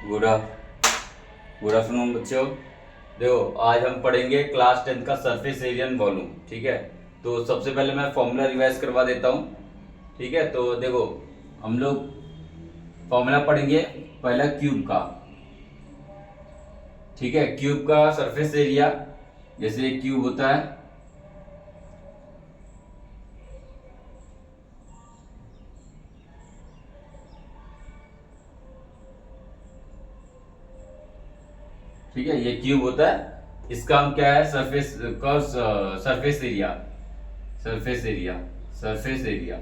Good good afternoon बच्चों। देखो आज हम पढ़ेंगे क्लास 10 का सरफेस एरिया एंड वॉल्यूम। ठीक है, तो सबसे पहले मैं फॉर्मूला रिवाइज करवा देता हूँ। ठीक है, तो देखो हम लोग फॉर्मूला पढ़ेंगे पहला क्यूब का। ठीक है, क्यूब का सरफेस एरिया, जैसे एक क्यूब होता है। ठीक है, ये क्यूब होता है, इसका हम क्या है सरफेस का surface area, surface area, surface area.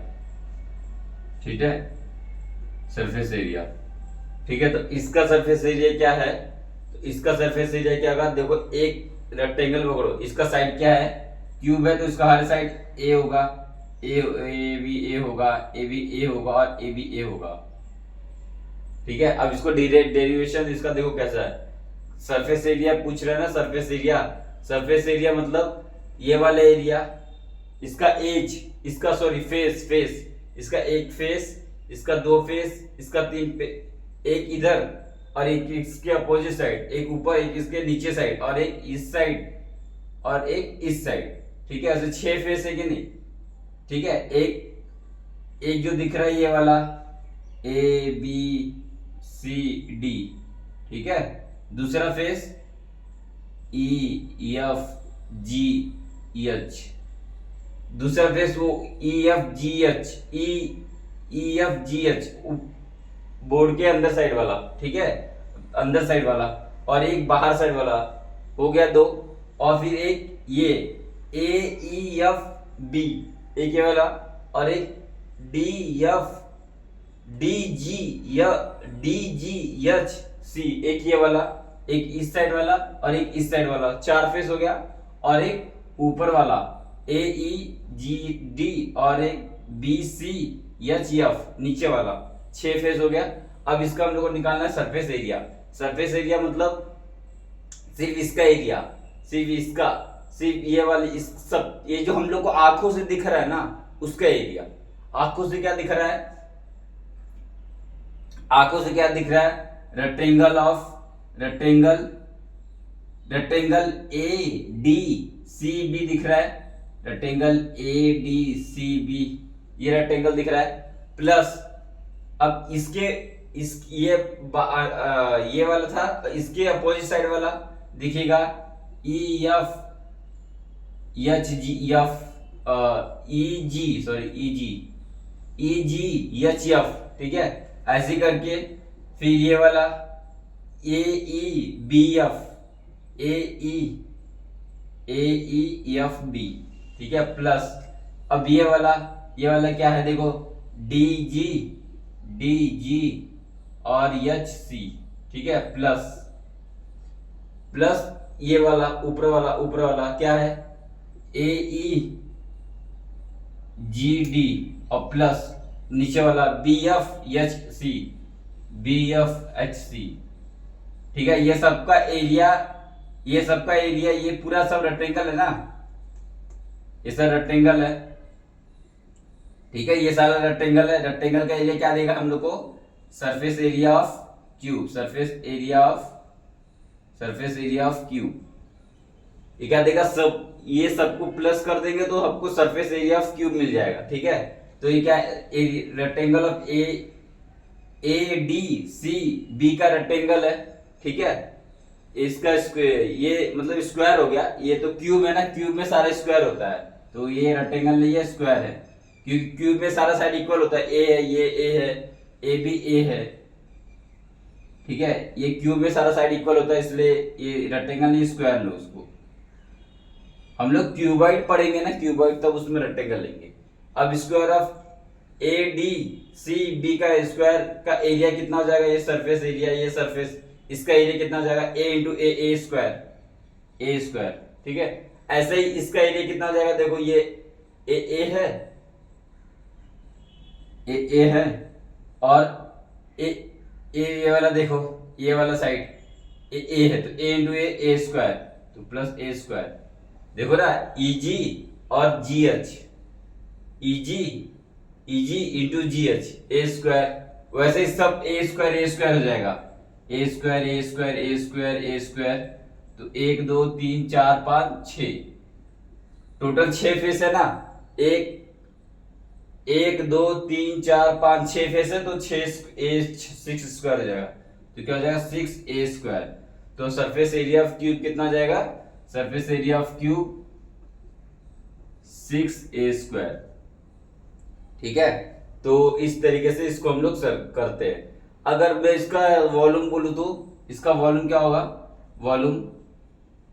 ठीक है, सरफेस एरिया। ठीक है, तो इसका सरफेस एरिया क्या है, तो इसका सरफेस एरिया क्या होगा, देखो एक रेक्टेंगल पकड़ो, इसका साइड क्या है, क्यूब है तो इसका हर साइड ए होगा, ए बी ए होगा, ए बी ए होगा और ए बी ए होगा। ठीक है, अब इसको डेरिवेशन इसका देखो कैसा है। सरफेस एरिया पूछ रहे हैं ना, सरफेस एरिया, सरफेस एरिया मतलब ये वाला एरिया, इसका एज, इसका सॉरी फेस, फेस, इसका एक फेस, इसका दो फेस, इसका तीन एक इधर और एक इसके अपोजिट साइड, एक ऊपर एक इसके नीचे साइड और एक इस साइड और एक इस साइड। ठीक है, ऐसे 6 फेस है कि नहीं। ठीक है, एक एक जो दिख रहा है ये वाला ए बी सी डी। ठीक है, दूसरा face E F G H, दूसरा फेस वो E F G H, E F G H board के अंदर साइड वाला। ठीक है, अंदर साइड वाला, और एक बाहर साइड वाला, हो गया दो। और फिर एक ये ए ई एफ बी, एक ये वाला, और एक डी एफ डी जी या डी जी एच सी, एक ये वाला, एक इस साइड वाला और एक इस साइड वाला, 4 फेस हो गया। और एक ऊपर वाला ए ई जी डी और एक बी सी एच एफ नीचे वाला, 6 फेस हो गया। अब इसका हम लोग को निकालना है सरफेस एरिया। सरफेस एरिया मतलब सिर्फ इसका एरिया, सिर्फ इसका, सिर्फ ये वाली इस सब, ये जो हम लोग को आंखों से दिख रहा है ना उसका एरिया। आंखों से क्या दिख रहा है, आंखों से क्या दिख रहा है, rectangle of rectangle, rectangle A D C B दिख रहा है, rectangle A D C B, ये रेक्टेंगल दिख रहा है। प्लस अब इसके इस ये वाला था, इसके अपोजिट साइड वाला दिखेगा E F H G F E G sorry E G H F. ठीक है, ऐसे करके फिर ये वाला A E B F, A E F B. ठीक है, प्लस अब ये वाला क्या है, देखो डी जी और एच सी। ठीक है, प्लस प्लस ये वाला ऊपर वाला क्या है, ए ई जी डी, और प्लस नीचे वाला B F H C, B F H C. ठीक है, ये सबका एरिया, ये सबका एरिया, ये पूरा सब रेक्टेंगल है ना, ये सब रेक्टेंगल है। ठीक है, ये सारा रेक्टेंगल है, रेक्टेंगल का एरिया क्या देगा हम लोग को, surface area of cube, surface area of cube. ये क्या देगा, सब ये सबको प्लस कर देंगे तो हमको सरफेस एरिया ऑफ क्यूब मिल जाएगा। ठीक है, तो ये क्या, rectangle of A D C B का रेक्टेंगल है। ठीक है, इसका ये मतलब स्क्वायर हो गया, ये तो क्यूब है ना, क्यूब में सारा स्क्वायर होता है, तो ये रेक्टेंगल नहीं है, स्क्वायर है, क्योंकि क्यूब में सारा साइड इक्वल होता है, ए है, ये ए है, ए भी ए है। ठीक है, ये क्यूब में सारा साइड इक्वल होता है, इसलिए ये रेक्टेंगल नहीं, स्क्वायर लो उसको। हम लोग क्यूबॉइड पढ़ेंगे ना, क्यूबॉइड, तब उसमें रेक्टेंगल लेंगे। अब square of A D C B का स्क्वायर का एरिया कितना हो जाएगा, ये सरफेस एरिया, ये सरफेस, इसका एरिया कितना हो जाएगा, A into A square, A square. ठीक है, ऐसे ही इसका एरिया कितना हो जाएगा, देखो ये ए है, ए है, और ये वाला देखो, ये वाला साइड ए है, तो ए इंटू ए स्क्वायर, तो प्लस ए स्क्वायर। देखो ना, ईजी और G H, EG into G H, a square, वैसे ही सब ए स्क्वायर हो जाएगा। A square A square A square A square, तो 1 2 3 4 5 6, टोटल 6 फेस है ना। एक 1 2 3 4 5 6 फेस है, तो 6 स्क्वायर हो जाएगा, तो क्या हो जाएगा 6a²। तो सरफेस एरिया ऑफ क्यूब कितना हो जाएगा, surface area of cube 6a²। ठीक है, तो इस तरीके से इसको हम लोग करते हैं। अगर मैं इसका वॉल्यूम बोलूं तो इसका वॉल्यूम क्या होगा,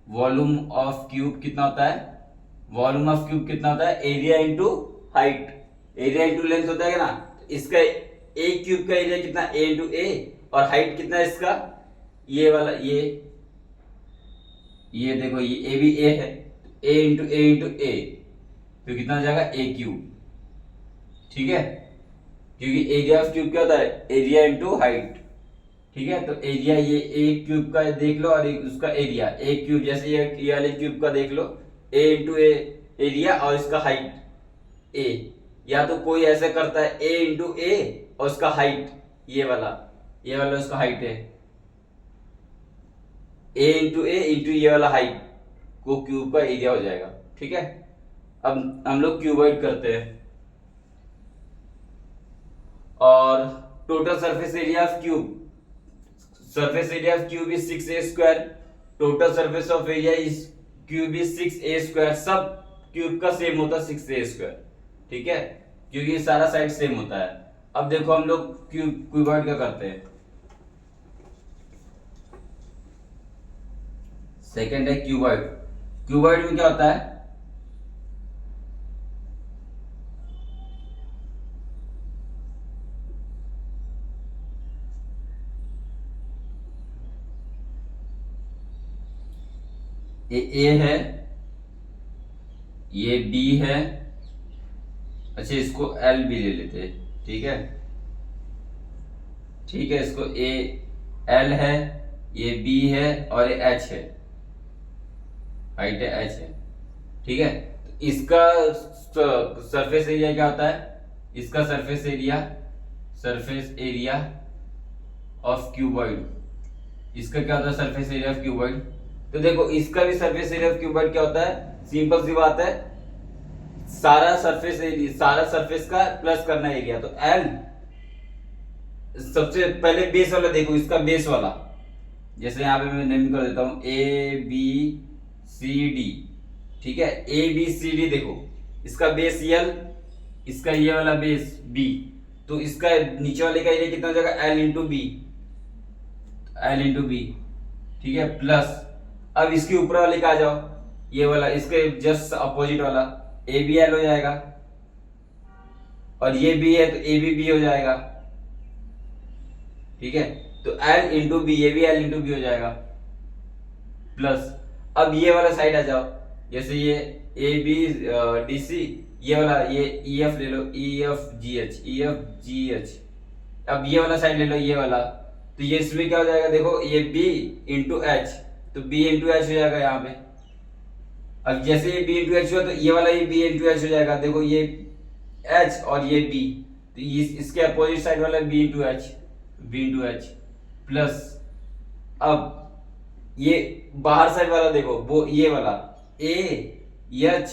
वॉल्यूम ऑफ क्यूब कितना होता है, वॉल्यूम ऑफ क्यूब कितना होता है, area into height, area into length होता है ना। तो इसका ए क्यूब का एरिया कितना, ए इंटू ए, और हाइट कितना है इसका, ये वाला ये देखो, ये ए भी ए है, ए इंटू ए, तो कितना हो जाएगा ए क्यूब। ठीक है, क्योंकि एरिया ऑफ क्यूब क्या होता है, एरिया इंटू हाइट। ठीक है, तो एरिया ये ए क्यूब का देख लो, और उसका एरिया ए क्यूब, जैसे ये वाले क्यूब का देख लो, ए इंटू ए एरिया, और इसका हाइट ए, या तो कोई ऐसा करता है ए इंटू ए और उसका हाइट ये वाला उसका हाइट है, ए इंटू ये वाला हाइट को क्यूब का एरिया हो जाएगा। ठीक है, अब हम लोग क्यूबॉइड करते हैं, और total surface area of cube, surface area of cube is 6a², total surface of area is cube is 6a², सब क्यूब का सेम होता है 6a²। ठीक है, क्योंकि सारा साइड सेम होता है। अब देखो हम लोग क्यूबॉइड क्या करते हैं, सेकंड है क्यूबॉइड। क्यूबॉइड में क्या होता है, ए है, ये बी है, अच्छा इसको एल भी ले लेते हैं। ठीक है, इसको ए एल है, ये बी है, और ये एच है, हाइट है एच है। ठीक है, तो इसका सरफेस एरिया क्या होता है, इसका सरफेस एरिया ऑफ क्यूबॉइड, इसका क्या होता है सरफेस एरिया ऑफ क्यूबॉइड। तो देखो इसका भी सरफेस एरिया ऑफ क्यूबॉइड क्या होता है, सिंपल सी बात है, सारा सरफेस का प्लस करना एरिया। तो एल, सबसे पहले बेस वाला देखो, इसका बेस वाला, जैसे यहां पे मैं नेम कर देता हूं ए बी सी डी। ठीक है, ए बी सी डी, देखो इसका बेस एल, इसका ये वाला बेस बी, तो इसका नीचे वाले का एरिया कितना हो जाएगा, एल इंटू बी। ठीक है, प्लस अब इसके ऊपर वाले का आ जाओ, ये वाला, इसके जस्ट अपोजिट वाला ए बी एल हो जाएगा, और ये बी है तो ए बी हो जाएगा। ठीक है, तो एल इंटू बी, ये भी एल इंटू बी हो जाएगा, प्लस अब ये वाला साइड आ जाओ, जैसे ये ए बी डी सी, ये वाला, ये ई एफ ले लो, ई एफ जी एच, अब ये वाला साइड ले लो, ये वाला, तो ये इसमें क्या हो जाएगा, देखो ये बी इंटू एच, तो बी इंटू एच हो जाएगा यहाँ पे। अब जैसे ये बी इंटू एच हुआ, तो ये वाला ये बी इंटू एच हो जाएगा, देखो ये एच और ये बी, तो इसके अपोजिट साइड वाला बी इंटू एच, प्लस अब ये बाहर साइड वाला देखो, वो ये वाला A H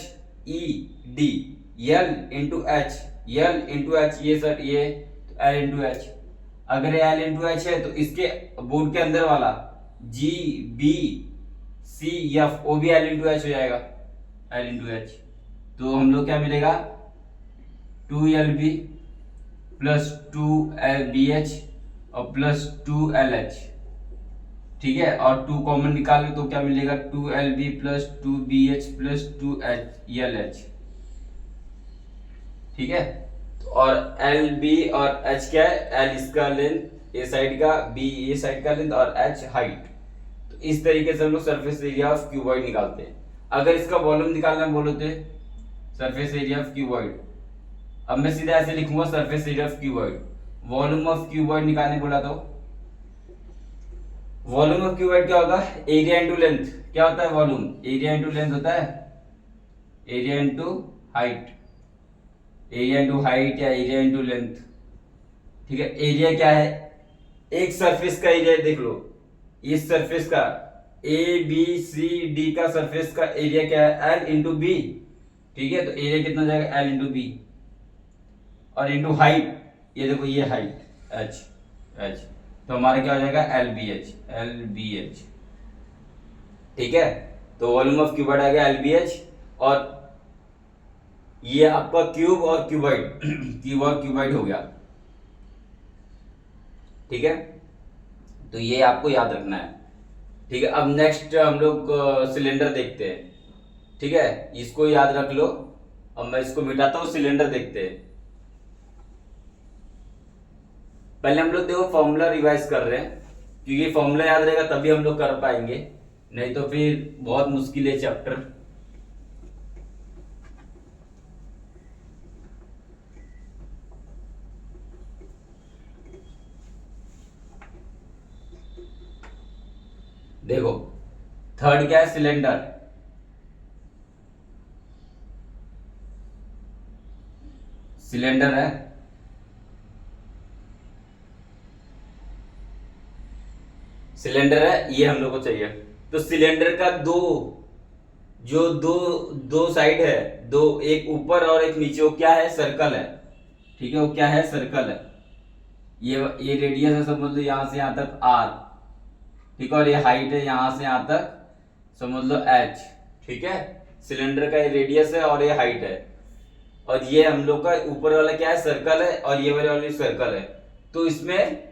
E D, L into h, ये सर ये एल इंटू एच। अगर एल इंटू एच है, तो इसके बोर्ड के अंदर वाला जी बी सी एफ, ओ भी एल इंटू एच हो जाएगा, एल इंटू एच। तो हम लोग क्या मिलेगा, 2LB प्लस 2LBH और प्लस 2LH। ठीक है, और 2 कॉमन निकाल तो क्या मिलेगा, 2LB plus 2BH plus 2LH। ठीक है, और LB और H क्या है, L इसका लेंथ ए साइड का, B ये साइड का लेंथ, और H हाइट। तो इस तरीके से हम लोग सरफेस एरिया ऑफ क्यूबॉइड निकालते हैं। अगर इसका वॉल्यूम निकालना बोलो तो सरफेस एरिया ऑफ क्यूबॉइड, अब मैं सीधा ऐसे लिखूंगा surface area of cuboid. Volume of cuboid निकालने बोला तो वॉल्यूम ऑफ क्यूबॉइड क्या होगा, एरिया इंटू लेंथ। क्या होता है वॉल्यूम, एरिया इंटू लेंथ होता है, एरिया इंटू हाइट, या एरिया इंटू लेंथ। ठीक है, एरिया क्या है, एक सरफेस का एरिया देख लो, इस सरफेस का ए बी सी डी का सरफेस का एरिया क्या है, एल इंटू बी। ठीक है, तो एरिया कितना जाएगा, एल इंटू बी, और इंटू हाइट, ये देखो ये हाइट एच, एच, तो हमारा क्या हो जाएगा, L B H, L B H. ठीक है, तो वॉल्यूम ऑफ क्यूबॉइड आ गया एल बी एच, और ये आपका क्यूब और क्यूबॉइड क्यूब और क्यूबॉइड हो गया। ठीक है, तो ये आपको याद रखना है। ठीक है, अब नेक्स्ट हम लोग सिलेंडर देखते हैं। ठीक है, इसको याद रख लो। अब मैं इसको मिटाता हूं, सिलेंडर देखते हैं। पहले हम लोग देखो फॉर्मूला रिवाइज कर रहे हैं, क्योंकि फॉर्मूला याद रहेगा तभी हम लोग कर पाएंगे, नहीं तो फिर बहुत मुश्किल है चैप्टर। देखो थर्ड क्या है, सिलेंडर। सिलेंडर है, सिलेंडर है, ये हम लोग को चाहिए। तो सिलेंडर का दो साइड है, दो, एक ऊपर और एक नीचे, वो क्या है, सर्कल है। ठीक है, वो क्या है, सर्कल है। ये रेडियस है, समझ लो यहां से यहां तक आर। ठीक है, और ये हाइट है यहां से यहां तक, समझ लो एच। ठीक है, सिलेंडर का ये रेडियस है और ये हाइट है, और ये हम लोग का ऊपर वाला क्या है, सर्कल है, और ये वाली सर्कल है। तो इसमें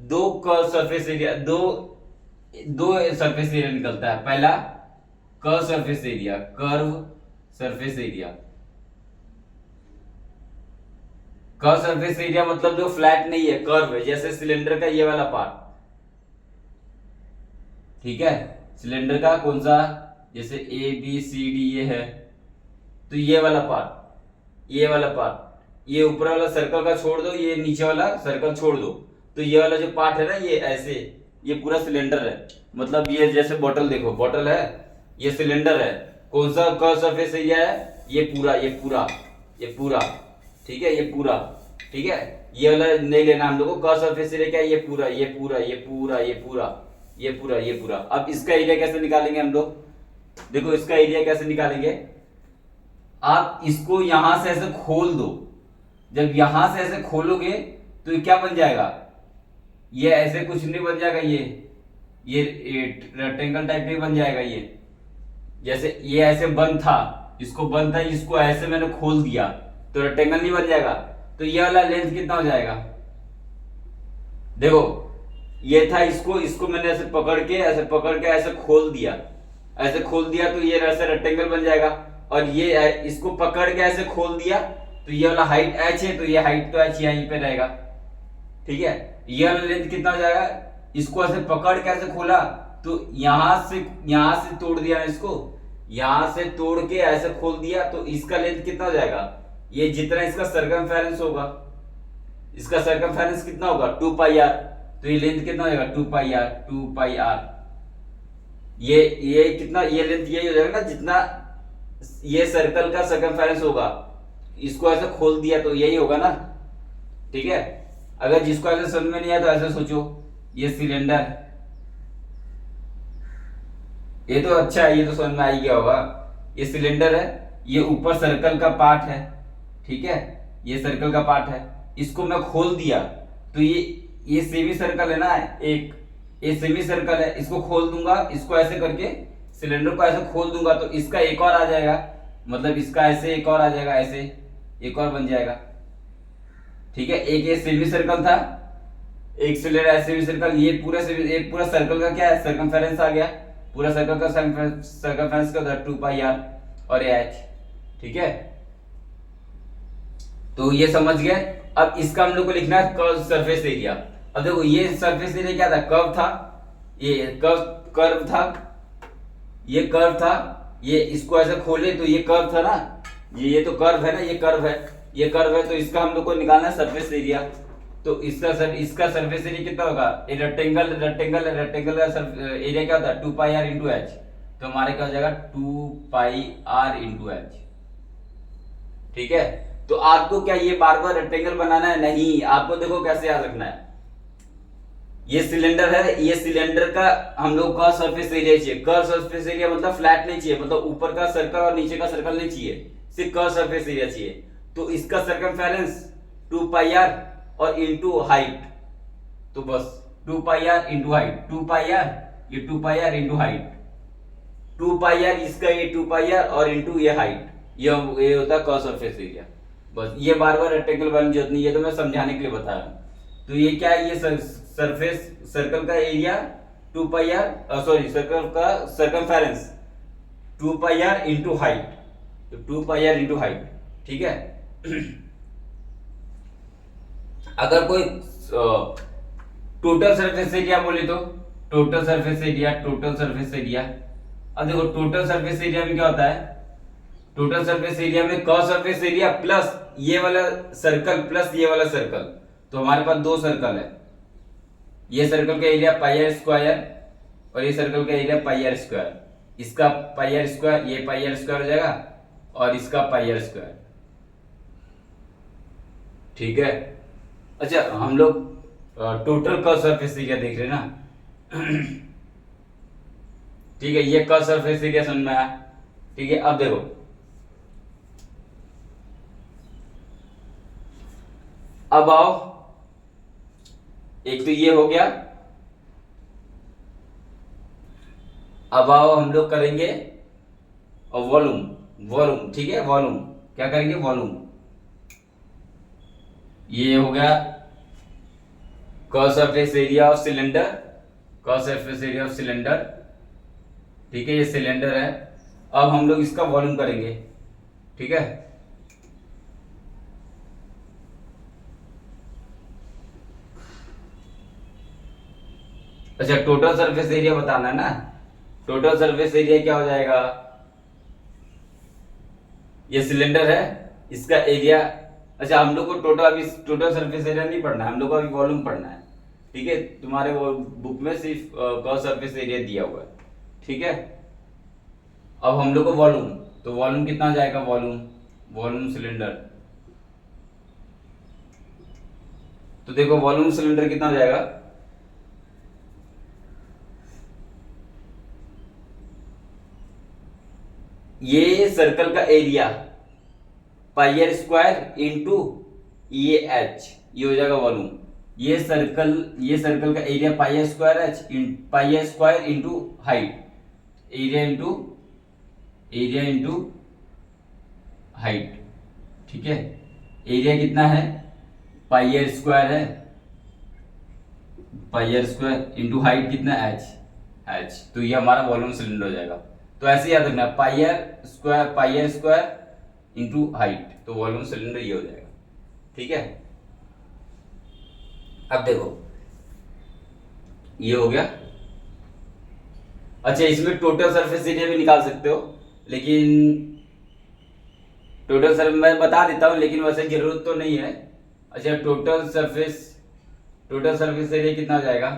दो कर्व सरफेस एरिया, दो सरफेस एरिया निकलता है। पहला curve surface area, curve surface area. Curve surface area मतलब जो फ्लैट नहीं है, कर्व है, जैसे सिलेंडर का ये वाला पार्ट। ठीक है, सिलेंडर का कौन सा, जैसे ए बी सी डी ये है, तो ये वाला पार्ट, ये वाला पार्ट, ये ऊपर वाला सर्कल का छोड़ दो, ये नीचे वाला सर्कल छोड़ दो, तो ये वाला जो पार्ट है ना, ये ऐसे, ये पूरा सिलेंडर है। मतलब ये जैसे बोतल, देखो बोतल है, ये सिलेंडर है। कौन सा कर्व सरफेस एरिया है, ये पूरा, ये पूरा, ये पूरा। ठीक है, ये पूरा। ठीक है, ये वाला नहीं लेना हम लोग को। कर्व सरफेस एरिया क्या है, ये पूरा, ये पूरा, ये पूरा, ये पूरा, ये पूरा, ये पूरा। अब इसका एरिया कैसे निकालेंगे हम लोग, देखो इसका एरिया कैसे निकालेंगे। आप इसको यहां से ऐसे खोल दो, जब यहां से ऐसे खोलोगे तो ये क्या बन जाएगा, ये ऐसे कुछ नहीं बन जाएगा, ये रेक्टेंगल टाइप में बन जाएगा। ये जैसे ये ऐसे बंद था, इसको बंद था, इसको ऐसे मैंने खोल दिया तो रेक्टेंगल नहीं बन जाएगा। तो ये वाला लेंथ कितना हो जाएगा, देखो ये था, इसको मैंने ऐसे पकड़ के ऐसे खोल दिया, ऐसे खोल दिया, तो ये ऐसे रेक्टेंगल बन जाएगा। और ये इसको पकड़ के ऐसे खोल दिया, तो ये वाला हाइट h है, तो ये हाइट तो h यहीं पे रहेगा। ठीक है, ये वाला लेंथ कितना हो जाएगा, इसको ऐसे पकड़ के ऐसे खोला, तो यहां से तोड़ दिया, इसको यहां से तोड़ के ऐसे खोल दिया, तो इसका लेंथ कितना हो जाएगा, ये जितना इसका सर्कमफेरेंस होगा, इसका सर्कमफेरेंस कितना होगा, 2 पाई आर। तो ये लेंथ कितना हो जाएगा, 2 पाई आर, 2 पाई आर। ये कितना, ये लेंथ यही हो जाएगा ना, जितना ये सर्कल का सर्कमफेरेंस होगा। इसको ऐसे खोल दिया तो यही होगा ना। ठीक है, अगर जिसको ऐसे समझ में नहीं आया तो ऐसे सोचो, ये सिलेंडर, ये तो अच्छा है, ये तो समझ में आ ही गया होगा। ये सिलेंडर है, ये ऊपर सर्कल का पार्ट है। ठीक है, ये सर्कल का पार्ट है, इसको मैं खोल दिया, तो ये सेमी सर्कल है ना, एक ये सेमी सर्कल है, इसको खोल दूंगा, इसको ऐसे करके सिलेंडर को ऐसे खोल दूंगा, तो इसका एक और आ जाएगा, मतलब इसका ऐसे एक और आ जाएगा, ऐसे एक और बन जाएगा। ठीक है, एक ये सेमी सर्कल था, एक सिलेंडर ऐसे सेमी सर्कल, ये पूरा सर्कल का क्या है, सर्कमफेरेंस आ गया, पूरा सर्कल का सर्कमफेरेंस का 2 पाई आर और ये h। ठीक है, तो ये समझ गए। अब इसका हम लोग को लिखना है कर्व सरफेस एरिया। अब देखो ये सरफेस एरिया क्या था, कर्व था, ये कर्व था, ये कर्व था, ये इसको ऐसे खोले तो ये कर्व था ना, ये तो कर्व है ना, ये कर्व है, ये कर्व है, तो इसका हम लोग को निकालना है सरफेस एरिया। तो इसका सरफेस एरिया कितना होगा, ये रेक्टेंगल का एरिया क्या होता है, 2 पाई आर इंटू एच। तो हमारे क्या हो जाएगा, 2 पाई आर इंटू एच। ठीक है, तो आपको क्या ये बार बार रेक्टेंगल बनाना है, नहीं, आपको देखो कैसे याद रखना है। ये सिलेंडर है, ये सिलेंडर का हम लोग का सरफेस एरिया चाहिए। कर्व सरफेस एरिया मतलब फ्लैट नहीं चाहिए, मतलब ऊपर का सर्कल और नीचे का सर्कल नहीं चाहिए, सिर्फ कर्व सरफेस एरिया चाहिए। तो इसका सरकमफेरेंस 2 पाई आर और इनटू हाइट, तो बस 2 pi r into height, 2 pi r, ये 2 pi r into height, 2 pi r इसका ये 2 पाई आर और इंटू ये हाइट, ये होता है कर्व सरफेस एरिया। बस ये बार बार रेक्टेंगल बनाने की जरूरत नहीं, ये तो मैं समझाने के लिए बता रहा हूँ। तो ये क्या है, ये सरफेस सर्कल का area 2 pi r, sorry circle का circumference 2 pi r into height, तो 2 पाई आर इंटू हाइट, ठीक है। अगर कोई टोटल सरफेस एरिया बोले तो total surface area, total surface area, अब देखो टोटल सरफेस एरिया में क्या होता है, टोटल सरफेस एरिया में कर्व सरफेस एरिया प्लस ये वाला सर्कल प्लस ये वाला सर्कल, तो हमारे पास दो सर्कल है, ये सर्कल का एरिया पाई आर स्क्वायर और ये सर्कल का एरिया पाई आर स्क्वायर, इसका पाई आर स्क्वायर, ये पाई आर स्क्वायर हो जाएगा और इसका पाई आर स्क्वायर, ठीक है। अच्छा हम लोग टोटल कर्व सरफेस एरिया देख रहे हैं ना, ठीक है, ये कर्व सरफेस एरिया समझ में आया, ठीक है। अब देखो अब आओ, एक तो ये हो गया, अब आओ हम लोग करेंगे वॉल्यूम, वॉल्यूम, ठीक है, वॉल्यूम क्या करेंगे, वॉल्यूम। ये हो गया curve surface area of cylinder, curve surface area of cylinder, ठीक है, ये सिलेंडर है। अब हम लोग इसका वॉल्यूम करेंगे, ठीक है। अच्छा टोटल सरफेस एरिया बताना है ना, टोटल सरफेस एरिया क्या हो जाएगा, ये सिलेंडर है, इसका एरिया, अच्छा हम लोग को टोटल अभी टोटल सरफेस एरिया नहीं पढ़ना है, हम लोग को अभी वॉल्यूम पढ़ना है, ठीक है। तुम्हारे वो बुक में सिर्फ कर्व सरफेस एरिया दिया हुआ है, ठीक है। अब हम लोग को वॉल्यूम, तो वॉल्यूम कितना आ जाएगा, वॉल्यूम, वॉल्यूम सिलेंडर, तो देखो वॉल्यूम सिलेंडर कितना हो जाएगा, ये सर्कल का area pi are square into ये एच, ये हो जाएगा वॉल्यूम। ये सर्कल का area pi are square H, pi are square into height, area into height, ठीक है। एरिया कितना है, पाई आर स्क्वायर है, pi are square into height कितना एच, एच, तो ये हमारा वॉल्यूम सिलेंडर हो जाएगा। तो ऐसे याद रखना, पाई आर स्क्वायर इंटू हाइट, तो वॉल्यूम सिलेंडर ये हो जाएगा, ठीक है। अब देखो ये हो गया। अच्छा इसमें टोटल सरफेस एरिया भी निकाल सकते हो, लेकिन टोटल सरफेस मैं बता देता हूं, लेकिन वैसे जरूरत तो नहीं है। अच्छा टोटल सरफेस एरिया कितना हो जाएगा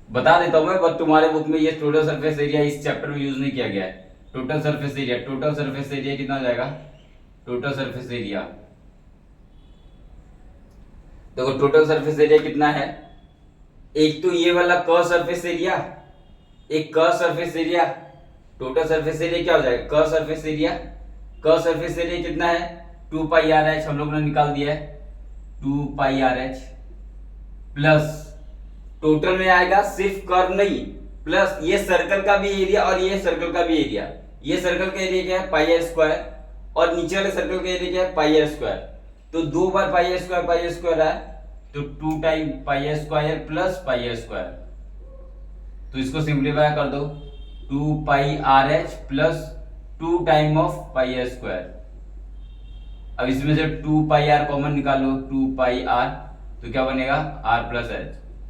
बता देता हूं मैं, बट तुम्हारे बुक में ये टोटल सरफेस एरिया इस चैप्टर में यूज नहीं किया गया है। टोटल सरफेस एरिया कितना हो जाएगा, टोटल सरफेस एरिया, देखो टोटल सरफेस एरिया कितना है, एक तो ये वाला कर्व सरफेस एरिया, एक curve surface area, total surface area क्या हो जाएगा, कर्व सरफेस एरिया कितना है, 2 पाई आर एच हम लोग ने निकाल दिया है, 2 pi r h plus total में आएगा सिर्फ कर्व नहीं, प्लस ये सर्कल का भी एरिया और ये सर्कल का भी एरिया, ये सर्कल का एरिया क्या है पाई आर स्क्वायर और नीचे वाले सर्कल का एरिया क्या है पाई आर स्क्वायर, तो 2 बार पाई आर स्क्वायर है, तो 2 time pi are square plus pi are square, तो इसको सिंप्लीफाई कर दो, 2 pi r h plus 2 time of pi are square. अब इसमें से 2 पाई आर कॉमन निकालो, 2 पाई आर, तो क्या बनेगा R plus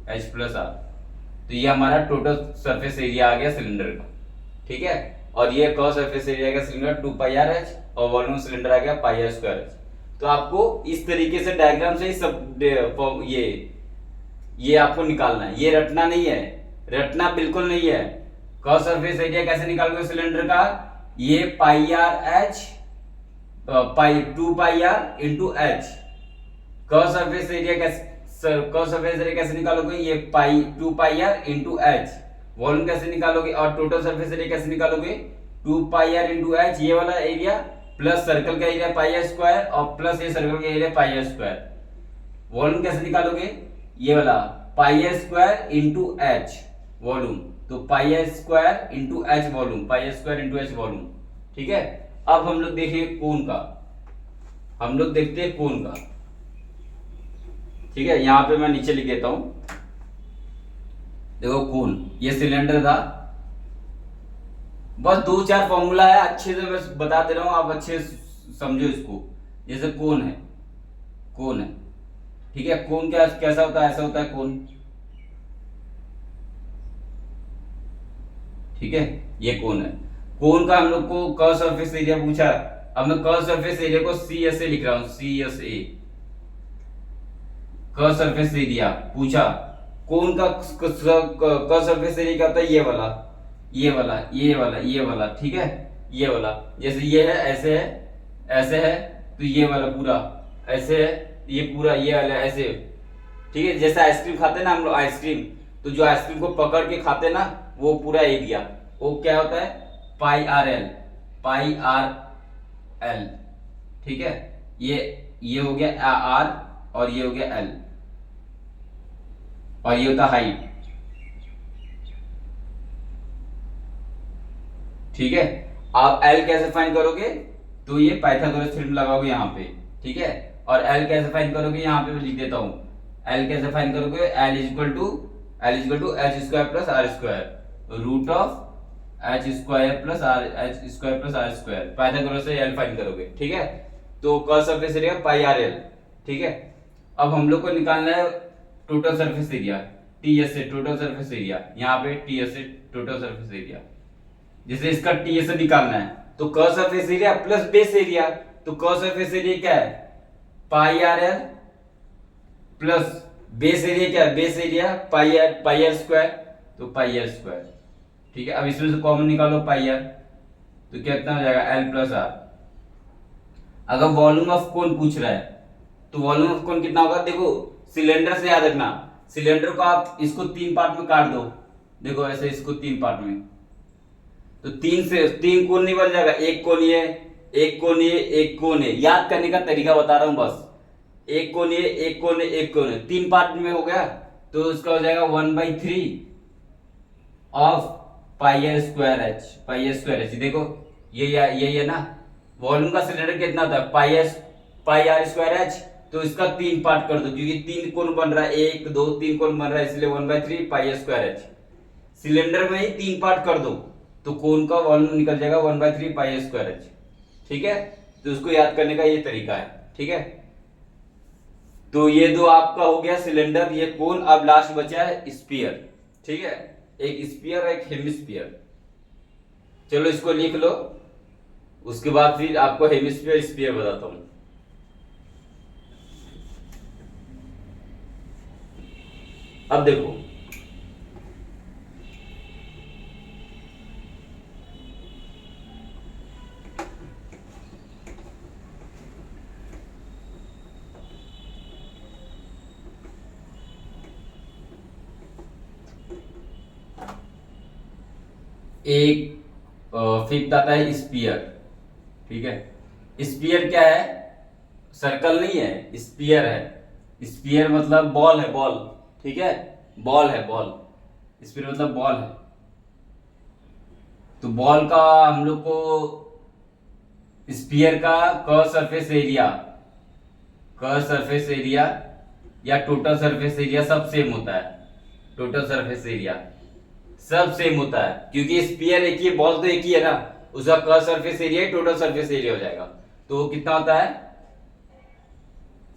H plus R, तो ये हमारा टोटल सरफेस एरिया आ गया सिलेंडर का, ठीक है। और ये कर्व सरफेस एरिया का सिलेंडर 2 पाई आर एच और वॉल्यूम सिलेंडर आ गया पाई आर स्क्वायर एच। तो आपको इस तरीके से डायग्राम से ही सब ये आपको निकालना है, ये रटना नहीं है, रटना बिल्कुल नहीं है। कर्व सरफेस एरिया कैसे निकालोगे सिलेंडर का, ये pi r h 2 pi r into h, curve surface area curve surface area कैसे निकालोगे, ये pi 2 pi r into h. Volume कैसे निकालोगे और टोटल सरफेस एरिया कैसे निकालोगे, 2 पाई आर इंटू एच ये वाला एरिया प्लस सर्कल का एरिया पाई आर स्क्वायर और प्लस ये सर्कल का area pi are square. Volume कैसे निकालोगे, ये वाला pi are square into h volume, तो pi are square into h volume, pi are square into h volume. ठीक है, अब हम लोग देखिए कोण का, हम लोग देखते हैं कोण का। ठीक है, यहां पे मैं नीचे लिख देता हूं, देखो कोण, ये सिलेंडर था, बस 2-4 फॉर्मूला है, अच्छे से मैं बता दे रहा हूं, आप अच्छे से समझो इसको। जैसे कोण है, कोण है, ठीक है, कोण क्या कैसा होता है, ऐसा होता है कोण। ठीक है, ये कोण है। कोण का हम लोग को कर्व सरफेस एरिया पूछा, अब मैं कर्व सरफेस एरिया को सी एस ए लिख रहा हूं, C S A, curve surface area पूछा। कोण का कर्व सरफेस एरिया क्या होता है, ये वाला, ये वाला, ये वाला, ये वाला, ठीक है, ये वाला, जैसे ये है, ऐसे है, ऐसे है, तो ये वाला पूरा ऐसे है, ये पूरा ये वाला ऐसे। ठीक है, जैसे आइसक्रीम खाते हैं ना हम लोग, आइसक्रीम, तो जो आइसक्रीम को पकड़ के खाते हैं ना, वो पूरा एरिया वो क्या होता है, pi R L, pi are L. ठीक है, ये हो गया आर और ये हो गया एल, और ये होता हाइट। ठीक है, आप एल कैसे फाइंड करोगे, तो ये पाइथागोरस थ्योरम लगाओगे यहाँ पे। ठीक है, और एल कैसे फाइंड करोगे, यहाँ पे मैं लिख देता हूं, एल कैसे फाइंड करोगे, L is equal to H square plus R square, root of H square plus R square, Pythagoras से एल फाइंड करोगे। ठीक है, तो curve surface area pi are L. ठीक है, अब हम लोग को निकालना है total surface area, T S A, total surface area, यहाँ पे T S A, total surface area. जैसे इसका टी एस ए निकालना है, तो curve surface area plus base area, तो कर्व सरफेस एरिया क्या है, pi are l plus base area क्या है, base area pi are square, तो पाई आर स्क्वायर। ठीक है, अब इसमें से कॉमन निकालो पाई आर, तो कितना हो जाएगा, एल प्लस आर। अगर वॉल्यूम ऑफ कोन पूछ रहा है, तो वॉल्यूम ऑफ कोन कितना होगा, देखो सिलेंडर से याद रखना, सिलेंडर को आप इसको 3 पार्ट में काट दो, देखो ऐसे इसको 3 पार्ट में, तो 3 कोन नहीं बन जाएगा, एक कोन ये, एक कोन ये, एक कोन है। याद करने का तरीका बता रहा हूं बस, एक कोन ये, एक कोन है, एक कोन है, 3 पार्ट में हो गया, तो इसका हो जाएगा 1/3 of pi are square H, pi are square H. देखो ये है ना, वॉल्यूम का सिलेंडर कितना होता है, पाई आर स्क्वायर एच, तो इसका 3 पार्ट कर दो, क्योंकि 3 कोण बन रहा है, 1 2 3 कोण बन रहा है, इसलिए 1/3 पाई आर स्क्वायर एच। सिलेंडर में ही 3 पार्ट कर दो, तो कोण का वॉल्यूम निकल जाएगा 1/3 पाई आर स्क्वायर एच। ठीक है, तो उसको याद करने का ये तरीका है। ठीक है, तो ये दो आपका हो गया सिलेंडर, ये कोण। अब लास्ट बचा है स्फीयर। ठीक है, एक स्फीयर और एक हेमिस्फीयर। चलो इसको लिख लो, उसके बाद फिर आपको हेमिस्फीयर स्फीयर बताता हूं। अब देखो, एक फिफ्थ आता है स्पीयर। ठीक है, स्पीयर क्या है, सर्कल नहीं है, स्पीयर है। स्पीयर मतलब बॉल है, बॉल। ठीक है, बॉल है, बॉल, स्पीयर मतलब बॉल है। तो बॉल का हम लोग को स्पीयर का curve surface area, curve surface area या टोटल सरफेस एरिया सब सेम होता है। टोटल सरफेस एरिया सब सेम होता है, क्योंकि स्फीयर एक ही है, बॉल तो एक ही है ना, उसका curve surface area total surface area हो जाएगा। तो कितना होता है,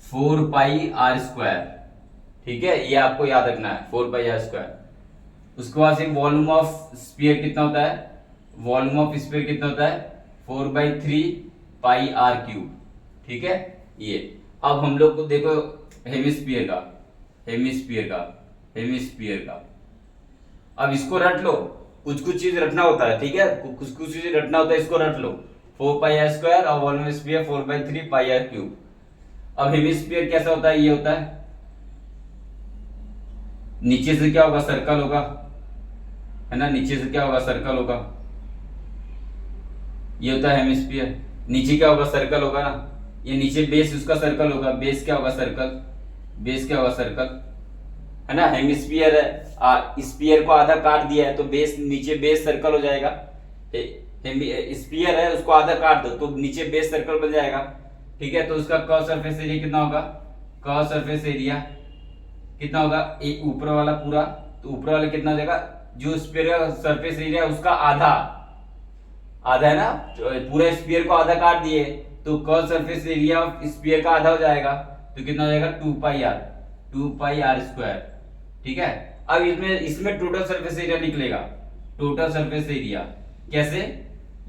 4 पाई आर स्क्वायर। ठीक है, ये आपको याद रखना है, 4 पाई आर स्क्वायर। उसके बाद से वॉल्यूम ऑफ स्फीयर कितना होता है, वॉल्यूम ऑफ स्फीयर कितना होता है, 4/3 पाई आर क्यूब। ठीक है, ये अब हम लोग को देखो हेमिस्फीयर का, हेमिस्फीयर का, हेमिस्फीयर का। अब इसको रट लो, कुछ कुछ चीज रटना होता है। ठीक है, कुछ कुछ चीज रटना होता है, इसको रट लो, 4 पाई आर स्क्वायर और volume sphere 4/3 pi R cube. अब हेमिस्फीयर कैसा होता है, ये होता है नीचे से क्या होगा, सर्कल होगा, है ना, नीचे से क्या होगा, सर्कल होगा, ये होता है हेमिस्फीयर। नीचे क्या होगा, सर्कल होगा ना, ये नीचे बेस उसका सर्कल होगा, बेस क्या होगा, सर्कल, बेस क्या होगा, सर्कल, है ना। हेमिस्फीयर है, स्फीयर को आधा काट दिया है तो बेस, नीचे बेस सर्कल हो जाएगा। स्फीयर है, उसको आधा काट दो तो नीचे बेस सर्कल बन जाएगा, ठीक है। तो उसका कर्व सरफेस एरिया कितना होगा, कर्व सरफेस एरिया कितना होगा, एक ऊपर वाला पूरा, तो ऊपर वाला कितना हो जाएगा, जो स्फीयर का सरफेस एरिया उसका आधा, आधा है ना, पूरे स्फीयर को आधा काट दिए तो curve surface area of sphere का आधा हो जाएगा, तो कितना हो जाएगा, 2 pi are, 2 pi are square, ठीक है। अब इसमें इसमें टोटल सरफेस एरिया निकलेगा, टोटल सरफेस एरिया कैसे,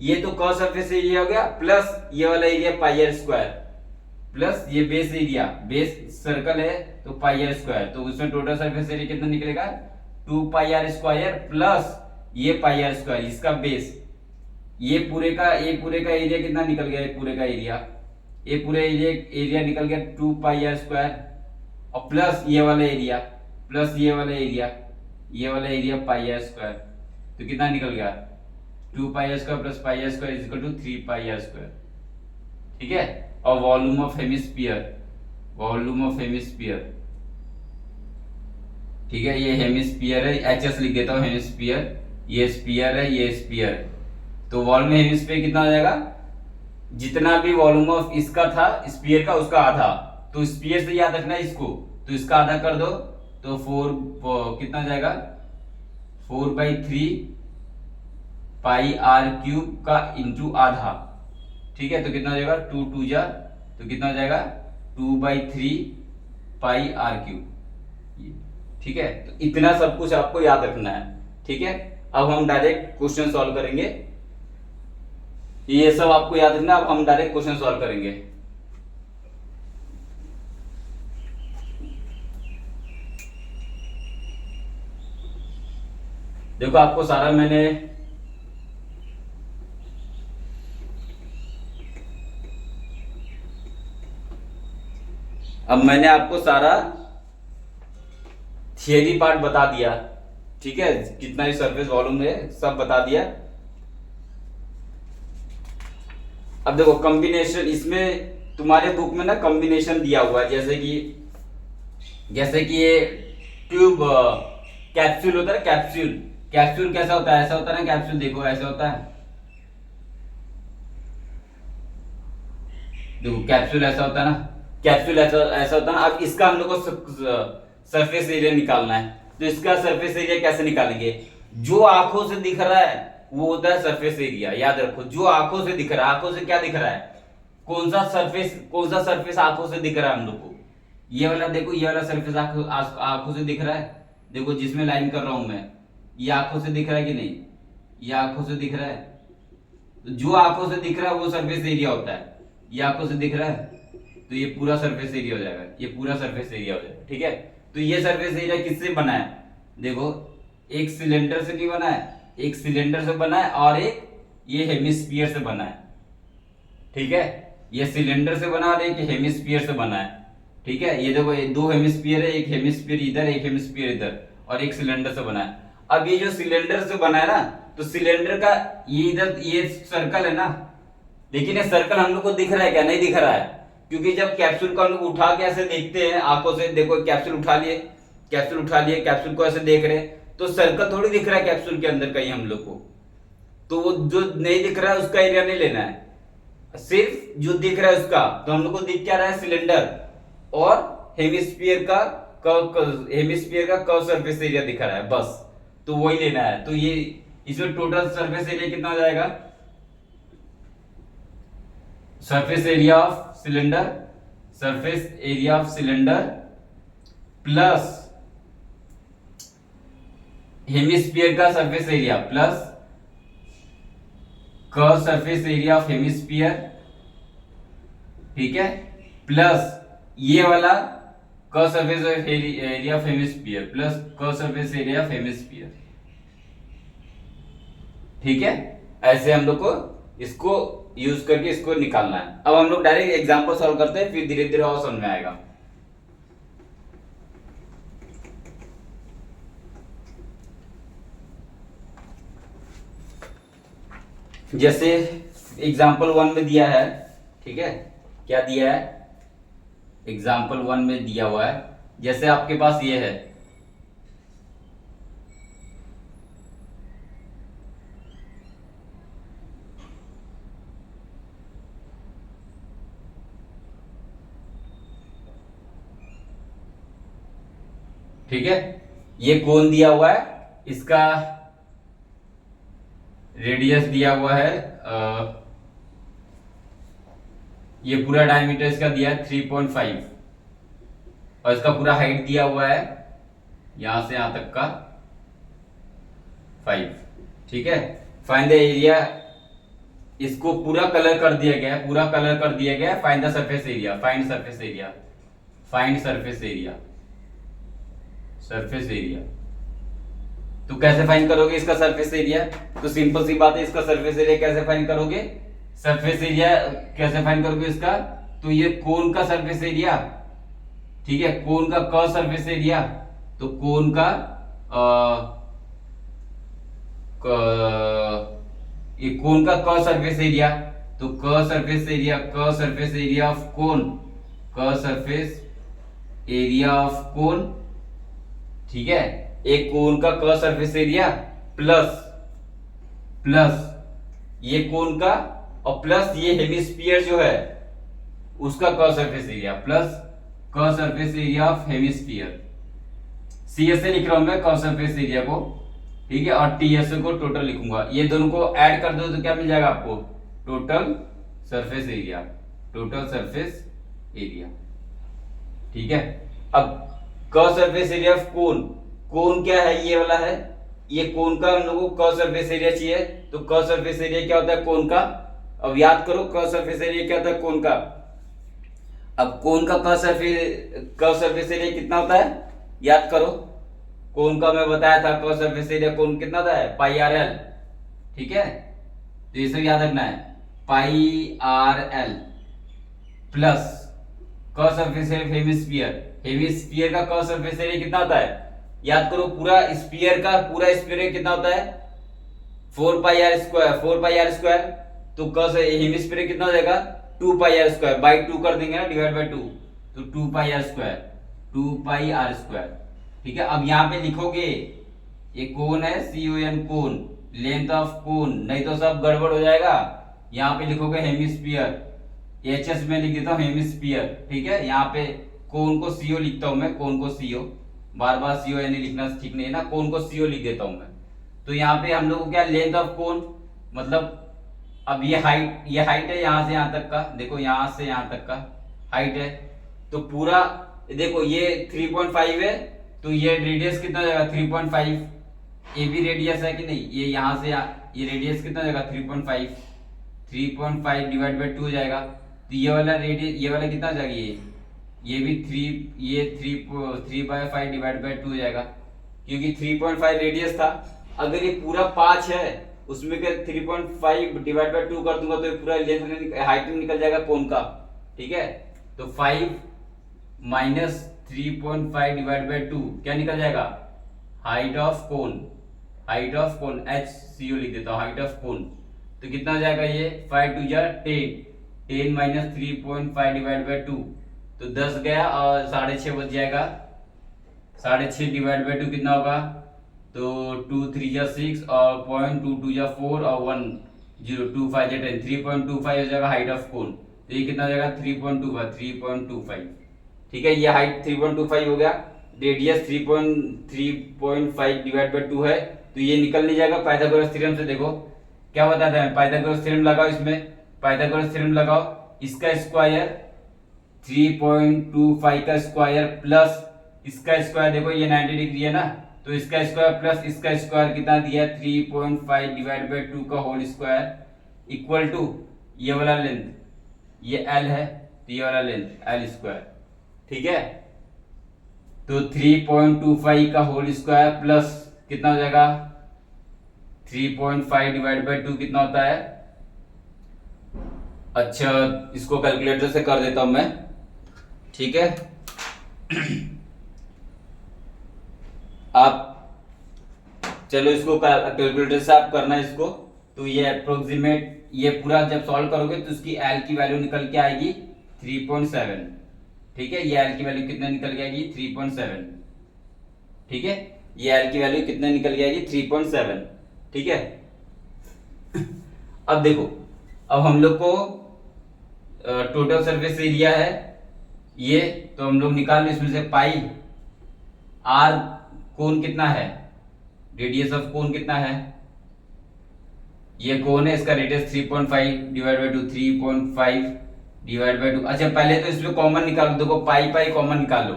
ये तो कर्व सरफेस एरिया हो गया प्लस ये वाला area pi are square, plus ये बेस एरिया, बेस सर्कल है तो पाई आर स्क्वायर, तो उसमें टोटल सरफेस एरिया कितना निकलेगा, 2 पाई आर स्क्वायर प्लस ये पाई आर स्क्वायर, इसका बेस, ये पूरे का एरिया कितना निकल गया, ये पूरे का एरिया, ये पूरे एरिया निकल गया 2 पाई आर स्क्वायर, और प्लस ये वाला एरिया, प्लस ये वाला एरिया, ये वाला एरिया पाई आर स्क्वायर, तो कितना निकल गया, 2 pi are square plus pi are square is equal to 3 pi are square, ठीक है। और volume of hemisphere, volume of hemisphere, ठीक है, ये हेमिस्फीयर है, एचएस लिख देता हूं, हेमिस्फीयर, ये स्फीयर है, ये स्फीयर है, तो वॉल्यूम हेमिस्फीयर कितना हो जाएगा, जितना भी वॉल्यूम ऑफ इसका था स्फीयर का उसका आधा, तो स्फीयर से याद रखना है इसको, तो इसका आधा कर दो तो 4 कितना जाएगा, 4/3 पाई आर क्यूब का इंटू आधा, ठीक है। तो कितना हो जाएगा, 2 2 जा, तो कितना हो जाएगा 2/3 पाई आर क्यूब, ठीक है। तो इतना सब कुछ आपको याद रखना है, ठीक है। अब हम डायरेक्ट क्वेश्चन सॉल्व करेंगे, ये सब आपको याद रखना। अब हम डायरेक्ट क्वेश्चन सॉल्व करेंगे। देखो आपको सारा मैंने आपको सारा थियरी पार्ट बता दिया, ठीक है, कितना ही सरफेस वॉल्यूम है सब बता दिया। अब देखो कॉम्बिनेशन, इसमें तुम्हारे बुक में ना कॉम्बिनेशन दिया हुआ है, जैसे कि ये ट्यूब कैप्सूल होता है, कैप्सूल, कैप्सूल कैसा होता है, ऐसा होता है ना, कैप्सूल देखो ऐसा होता है, देखो कैप्सूल ऐसा होता है ना, कैप्सूल ऐसा होता है ना। अब इसका हम लोग को सरफेस एरिया निकालना है, तो इसका सरफेस एरिया कैसे निकालेंगे, जो आंखों से दिख रहा है वो होता है सरफेस एरिया, याद रखो, जो आंखों से दिख रहा है, आंखों से क्या दिख रहा है, कौन सा सरफेस आंखों से दिख रहा है हम लोग को, ये वाला, देखो ये वाला सरफेस आंखों से दिख रहा है, देखो जिसमें लाइन कर रहा हूं मैं, ये आंखों से दिख रहा है कि नहीं, ये आंखों से दिख रहा है, तो जो आंखों से दिख रहा है वो सरफेस एरिया होता है, ये आंखों से दिख रहा है तो ये पूरा सरफेस एरिया हो जाएगा, ये पूरा सरफेस एरिया हो जाएगा, ठीक है। तो ये सरफेस एरिया किससे बना है, देखो एक सिलेंडर से नहीं बना है, एक सिलेंडर से बना है और एक ये हेमिस्फीयर से बना है, ठीक है, ये सिलेंडर से बना और एक हेमिस्फीयर से बना है, ठीक है। ये देखो ये 2 हेमिस्फीयर है, एक हेमिस्फीयर इधर, एक हेमिस्फीयर इधर, और एक सिलेंडर से बना है। अब ये जो सिलेंडर से बना है ना, तो सिलेंडर का ये इधर ये सर्कल है ना, लेकिन ये सर्कल हम लोग को दिख रहा है क्या, नहीं दिख रहा है, क्योंकि जब कैप्सूल को हम लोग उठा के ऐसे देखते हैं आंखों से, देखो कैप्सूल उठा लिए, कैप्सूल को ऐसे देख रहे हैं, तो सर्कल थोड़ी दिख रहा है कैप्सूल के अंदर कहीं हम लोग को, तो वो जो नहीं दिख रहा है उसका एरिया नहीं लेना है, सिर्फ जो दिख रहा है उसका। तो हम लोग को दिख क्या रहा है, सिलेंडर और हेमिस्फीयर का कर्व सरफेस एरिया दिख रहा है बस, तो वही लेना है। तो ये इसमें टोटल सरफेस एरिया कितना हो जाएगा, surface area of cylinder plus hemisphere का surface area plus curve surface area of hemisphere, ठीक है, प्लस ये वाला curve surface area of hemisphere plus curve surface area of hemisphere, ठीक है। ऐसे हम लोग को इसको यूज करके इसको निकालना है। अब हम लोग डायरेक्ट एग्जांपल सॉल्व करते हैं, फिर धीरे धीरे और समझ में आएगा। जैसे एग्जाम्पल 1 में दिया है, ठीक है, क्या दिया है, एग्जाम्पल 1 में दिया हुआ है, जैसे आपके पास ये है, ठीक है, ये कोन दिया हुआ है, इसका रेडियस दिया हुआ है, ये पूरा डायमीटर इसका दिया है 3.5 और इसका पूरा हाइट दिया हुआ है यहां से यहां तक का 5, ठीक है। फाइंड द एरिया, इसको पूरा कलर कर दिया गया है, पूरा कलर कर दिया गया है। Find the surface area, find surface area, find surface area, surface area. तो कैसे फाइंड करोगे इसका सरफेस एरिया? तो सिंपल सी बात है, इसका सरफेस एरिया कैसे फाइंड करोगे? सरफेस एरिया कैसे फाइंड करोगे इसका? तो ये कोन का सरफेस एरिया, ठीक है, कोन का कर्व सरफेस एरिया, तो कोन का ये कोन का कर्व सरफेस एरिया, तो curve surface area, curve surface area of cone, curve surface area of कोन, ठीक है, एक कोन का curve surface area plus plus ये कोन का और प्लस ये हेमिस्फीयर जो है उसका curve surface area plus curve surface area of hemisphere. CS से लिख रहा हूं मैं कर्व सरफेस एरिया को, ठीक है, और टीएस को टोटल लिखूंगा। ये दोनों को ऐड कर दो तो क्या मिल जाएगा आपको? Total surface area, total surface area, ठीक है। अब curve surface area of cone, cone क्या है? ये वाला है, ये कोन का हम लोगों को कर्व सरफेस एरिया चाहिए, तो कर्व सरफेस एरिया क्या होता है? कोन का। अब याद करो कर्व सरफेस एरिया क्या होता है? कोन का। अब कोन का कर्व सरफेस एरिया कितना होता है? याद करो, कोन का मैं बताया था कर्व सरफेस एरिया कोन कितना होता है? पाई आर एल, ठीक है, तो ये सब याद रखना है, pi are l plus curve surface area hemisphere, hemisphere का कर्व सरफेस एरिया कितना होता है? याद करो, पूरा स्फीयर का पूरा स्फीयर कितना होता है? 4 pi are square, 4 pi are square, तो कर्व हेमिस्फीयर कितना हो जाएगा? 2 पाई आर स्क्वायर, बाई 2 कर देंगे ना, डिवाइड बाई 2, तो 2 pi are square, 2 pi are square, ठीक है। अब यहां पे लिखोगे ये कोन है, CON cone, length of cone, नहीं तो सब गड़बड़ हो जाएगा। यहां पे लिखोगे हेमिस्फीयर, HS में लिख देता हूं हेमिस्फीयर, ठीक है। यहाँ पे कोन को CO लिखता हूं मैं, कोन को CO, बार बार CON लिखना ठीक नहीं है ना, कोन को CO लिख देता हूं मैं। तो यहाँ पे हम लोग को क्या, लेंथ ऑफ कोन, मतलब अब ये हाइट है यहां से यहां तक का, देखो यहां से यहां तक का हाइट है, तो पूरा देखो ये 3.5 है, तो ये रेडियस कितना हो जाएगा? 3.5, ये भी रेडियस है कि नहीं? ये यहां से ये रेडियस कितना हो जाएगा? 3.5, 3.5 डिवाइड बाई 2 हो जाएगा, तो ये वाला रेडियस, ये वाला कितना हो जाएगा? ये भी 3, ये 3/5 डिवाइड बाई 2 हो जाएगा, क्योंकि 3.5 रेडियस था। अगर ये पूरा 5 है, उसमें के 3.5 डिवाइड बाई 2 कर दूंगा तो ये पूरा लेंथ हाइट में निकल जाएगा कोन का, ठीक है। तो 5 माइनस 3.5 डिवाइड बाई 2 क्या निकल जाएगा? Height of cone, height of cone, HCO लिख देता हूं, हाइट ऑफ कोन, तो कितना हो जाएगा? ये 5 2 जा 10, 10 माइनस 3.5 डिवाइड बाई 2, तो 10 गया और 6.5 बच जाएगा, 6.5 डिवाइड बाई 2 कितना होगा? तो 2 3 जा 6 और 0.22 जा 4 और 1 0 2 5 जा 10, 3.25 हो जाएगा हाइट ऑफ कोन, तो ये कितना हो जाएगा? 3.25, ठीक है। ये हाइट 3.25 हो गया, रेडियस 3.5 डिवाइड बाई 2 है, तो ये निकल नहीं जाएगा पाइथागोरस थ्योरम से। देखो क्या बताता है, पाइथागोरस थ्योरम लगाओ, इसमें पाइथागोरस थ्योरम लगाओ, इसका स्क्वायर 3.25 का स्क्वायर प्लस इसका स्क्वायर, देखो ये 90 डिग्री है ना, तो इसका स्क्वायर प्लस इसका स्क्वायर कितना दिया? 3.5 डिवाइड बाई 2 का होल स्क्वायर इक्वल टू ये वाला लेंथ, ये L है, तो ये वाला लेंथ L स्क्वायर, ठीक है। तो 3.25 का होल स्क्वायर प्लस कितना हो जाएगा? 3.5 डिवाइड बाई 2 कितना होता है? अच्छा, इसको कैलकुलेटर से कर देता हूं मैं, ठीक है। आप चलो इसको कैलकुलेटर से आप करना इसको, तो ये अप्रोक्सीमेट, ये पूरा जब सॉल्व करोगे तो उसकी एल की वैल्यू निकल के आएगी 3.7। ठीक है, ये एल की वैल्यू कितने निकल के आएगी 3.7। ठीक है, ये एल की वैल्यू कितने निकल के आएगी 3.7। ठीक है, अब देखो, अब हम लोग को टोटल सरफेस एरिया है ये, तो हम लोग निकाल लो इसमें से पाई आर, कोण कितना है, रेडियस ऑफ कोण कितना है, ये कोण है, इसका radius 3.5 divide by 2, 3.5 divide by 2। अच्छा पहले तो इसमें कॉमन निकालो, देखो पाई पाई कॉमन निकालो,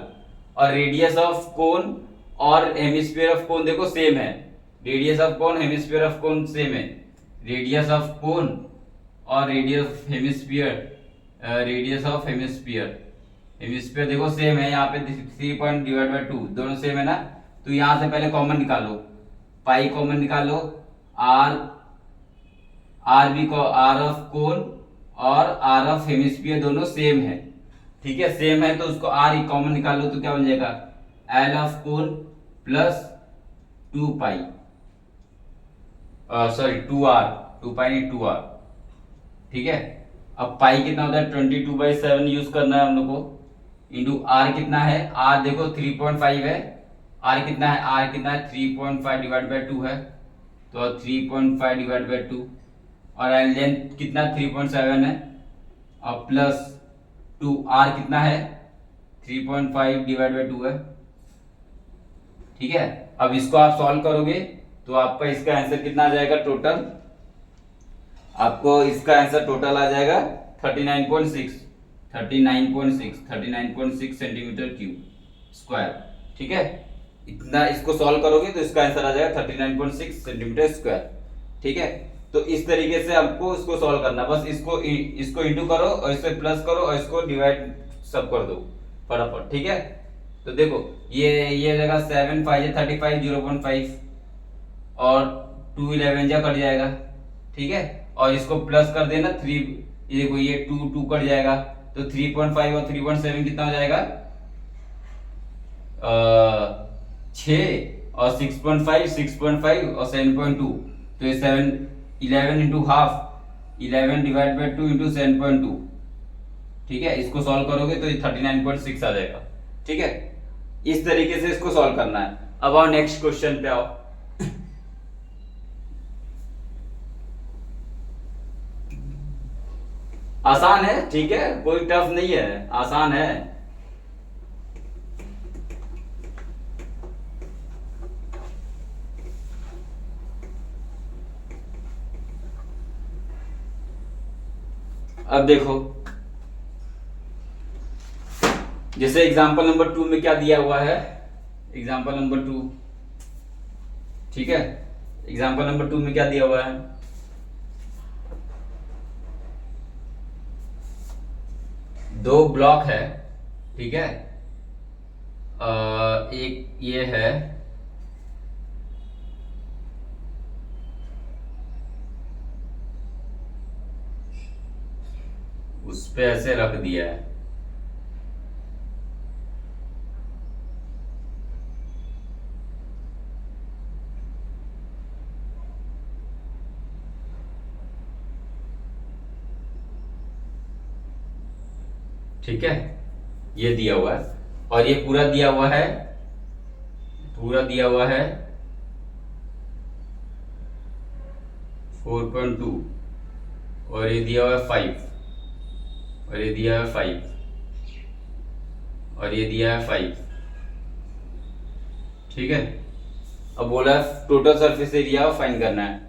और रेडियस ऑफ कोण और हेमिस्फीयर ऑफ कोण देखो सेम है, रेडियस ऑफ कोण हेमिस्फीयर ऑफ कोण सेम है, रेडियस ऑफ कोण और रेडियस ऑफ हेमिस्फीयर देखो सेम है, यहाँ पे 3 पॉइंट डिवाइड बाय 2 दोनों सेम है ना, तो यहां से पहले कॉमन निकालो, पाई कॉमन निकालो, आर भी को आर ऑफ कोण और आर ऑफ हेमिस्फीयर दोनों सेम है। ठीक है, सेम है तो उसको आर कॉमन निकालो तो क्या बन जाएगा, एल ऑफ कोण प्लस 2 पाई, सॉरी 2r, 2 पाई नहीं 2r। ठीक है, अब पाई कितना होता है 22/7 यूज करना है हम लोग को, इंटू आर कितना है, आर देखो 3.5 है, आर कितना है 3.5 डिवाइड बाय 2 है, तो 3.5 डिवाइड बाय 2, और एल लेंथ कितना 3.7 है, और प्लस 2 आर कितना है 3.5 डिवाइड बाय 2 है। ठीक है, अब इसको आप सॉल्व करोगे तो आपका इसका आंसर कितना आ जाएगा टोटल, आपको इसका आंसर टोटल आ जाएगा 39.6 सेंटीमीटर क्यूब स्क्वायर। ठीक है, इतना इसको सॉल्व करोगे तो इसका आंसर आ जाएगा 39.6 सेंटीमीटर स्क्वायर। ठीक है, तो इस तरीके से आपको इसको सॉल्व करना, बस इसको इंटू करो और इससे प्लस करो और इसको डिवाइड सब कर दो फटाफट। ठीक है, तो देखो ये जगह 7 5 35 0.5 और 2 11 जा कट जाएगा। ठीक है, और इसको प्लस कर देना 3, ये देखो ये 2 कट जाएगा, तो 3.5 और 3.7 कितना हो जाएगा 6 और 6.5 और 7.2, तो ये 11 into half 11 divide by 2 into 7.2। ठीक है, इसको सॉल्व करोगे तो ये 39.6 आ जाएगा। ठीक है, इस तरीके से इसको सॉल्व करना है। अब आओ नेक्स्ट क्वेश्चन पे आओ। आसान है, ठीक है, कोई टफ नहीं है, आसान है। अब देखो, जैसे एग्जांपल नंबर 2 में क्या दिया हुआ है, एग्जांपल नंबर 2, ठीक है, एग्जांपल नंबर 2 में क्या दिया हुआ है, दो ब्लॉक है। ठीक है, एक ये है, उस पे ऐसे रख दिया है, ठीक है, ये दिया हुआ है, और ये पूरा दिया हुआ है 4.2, और ये दिया हुआ है 5, और ये दिया है 5, और ये दिया है 5। ठीक है, अब बोला टोटल सरफेस एरिया फाइंड करना है,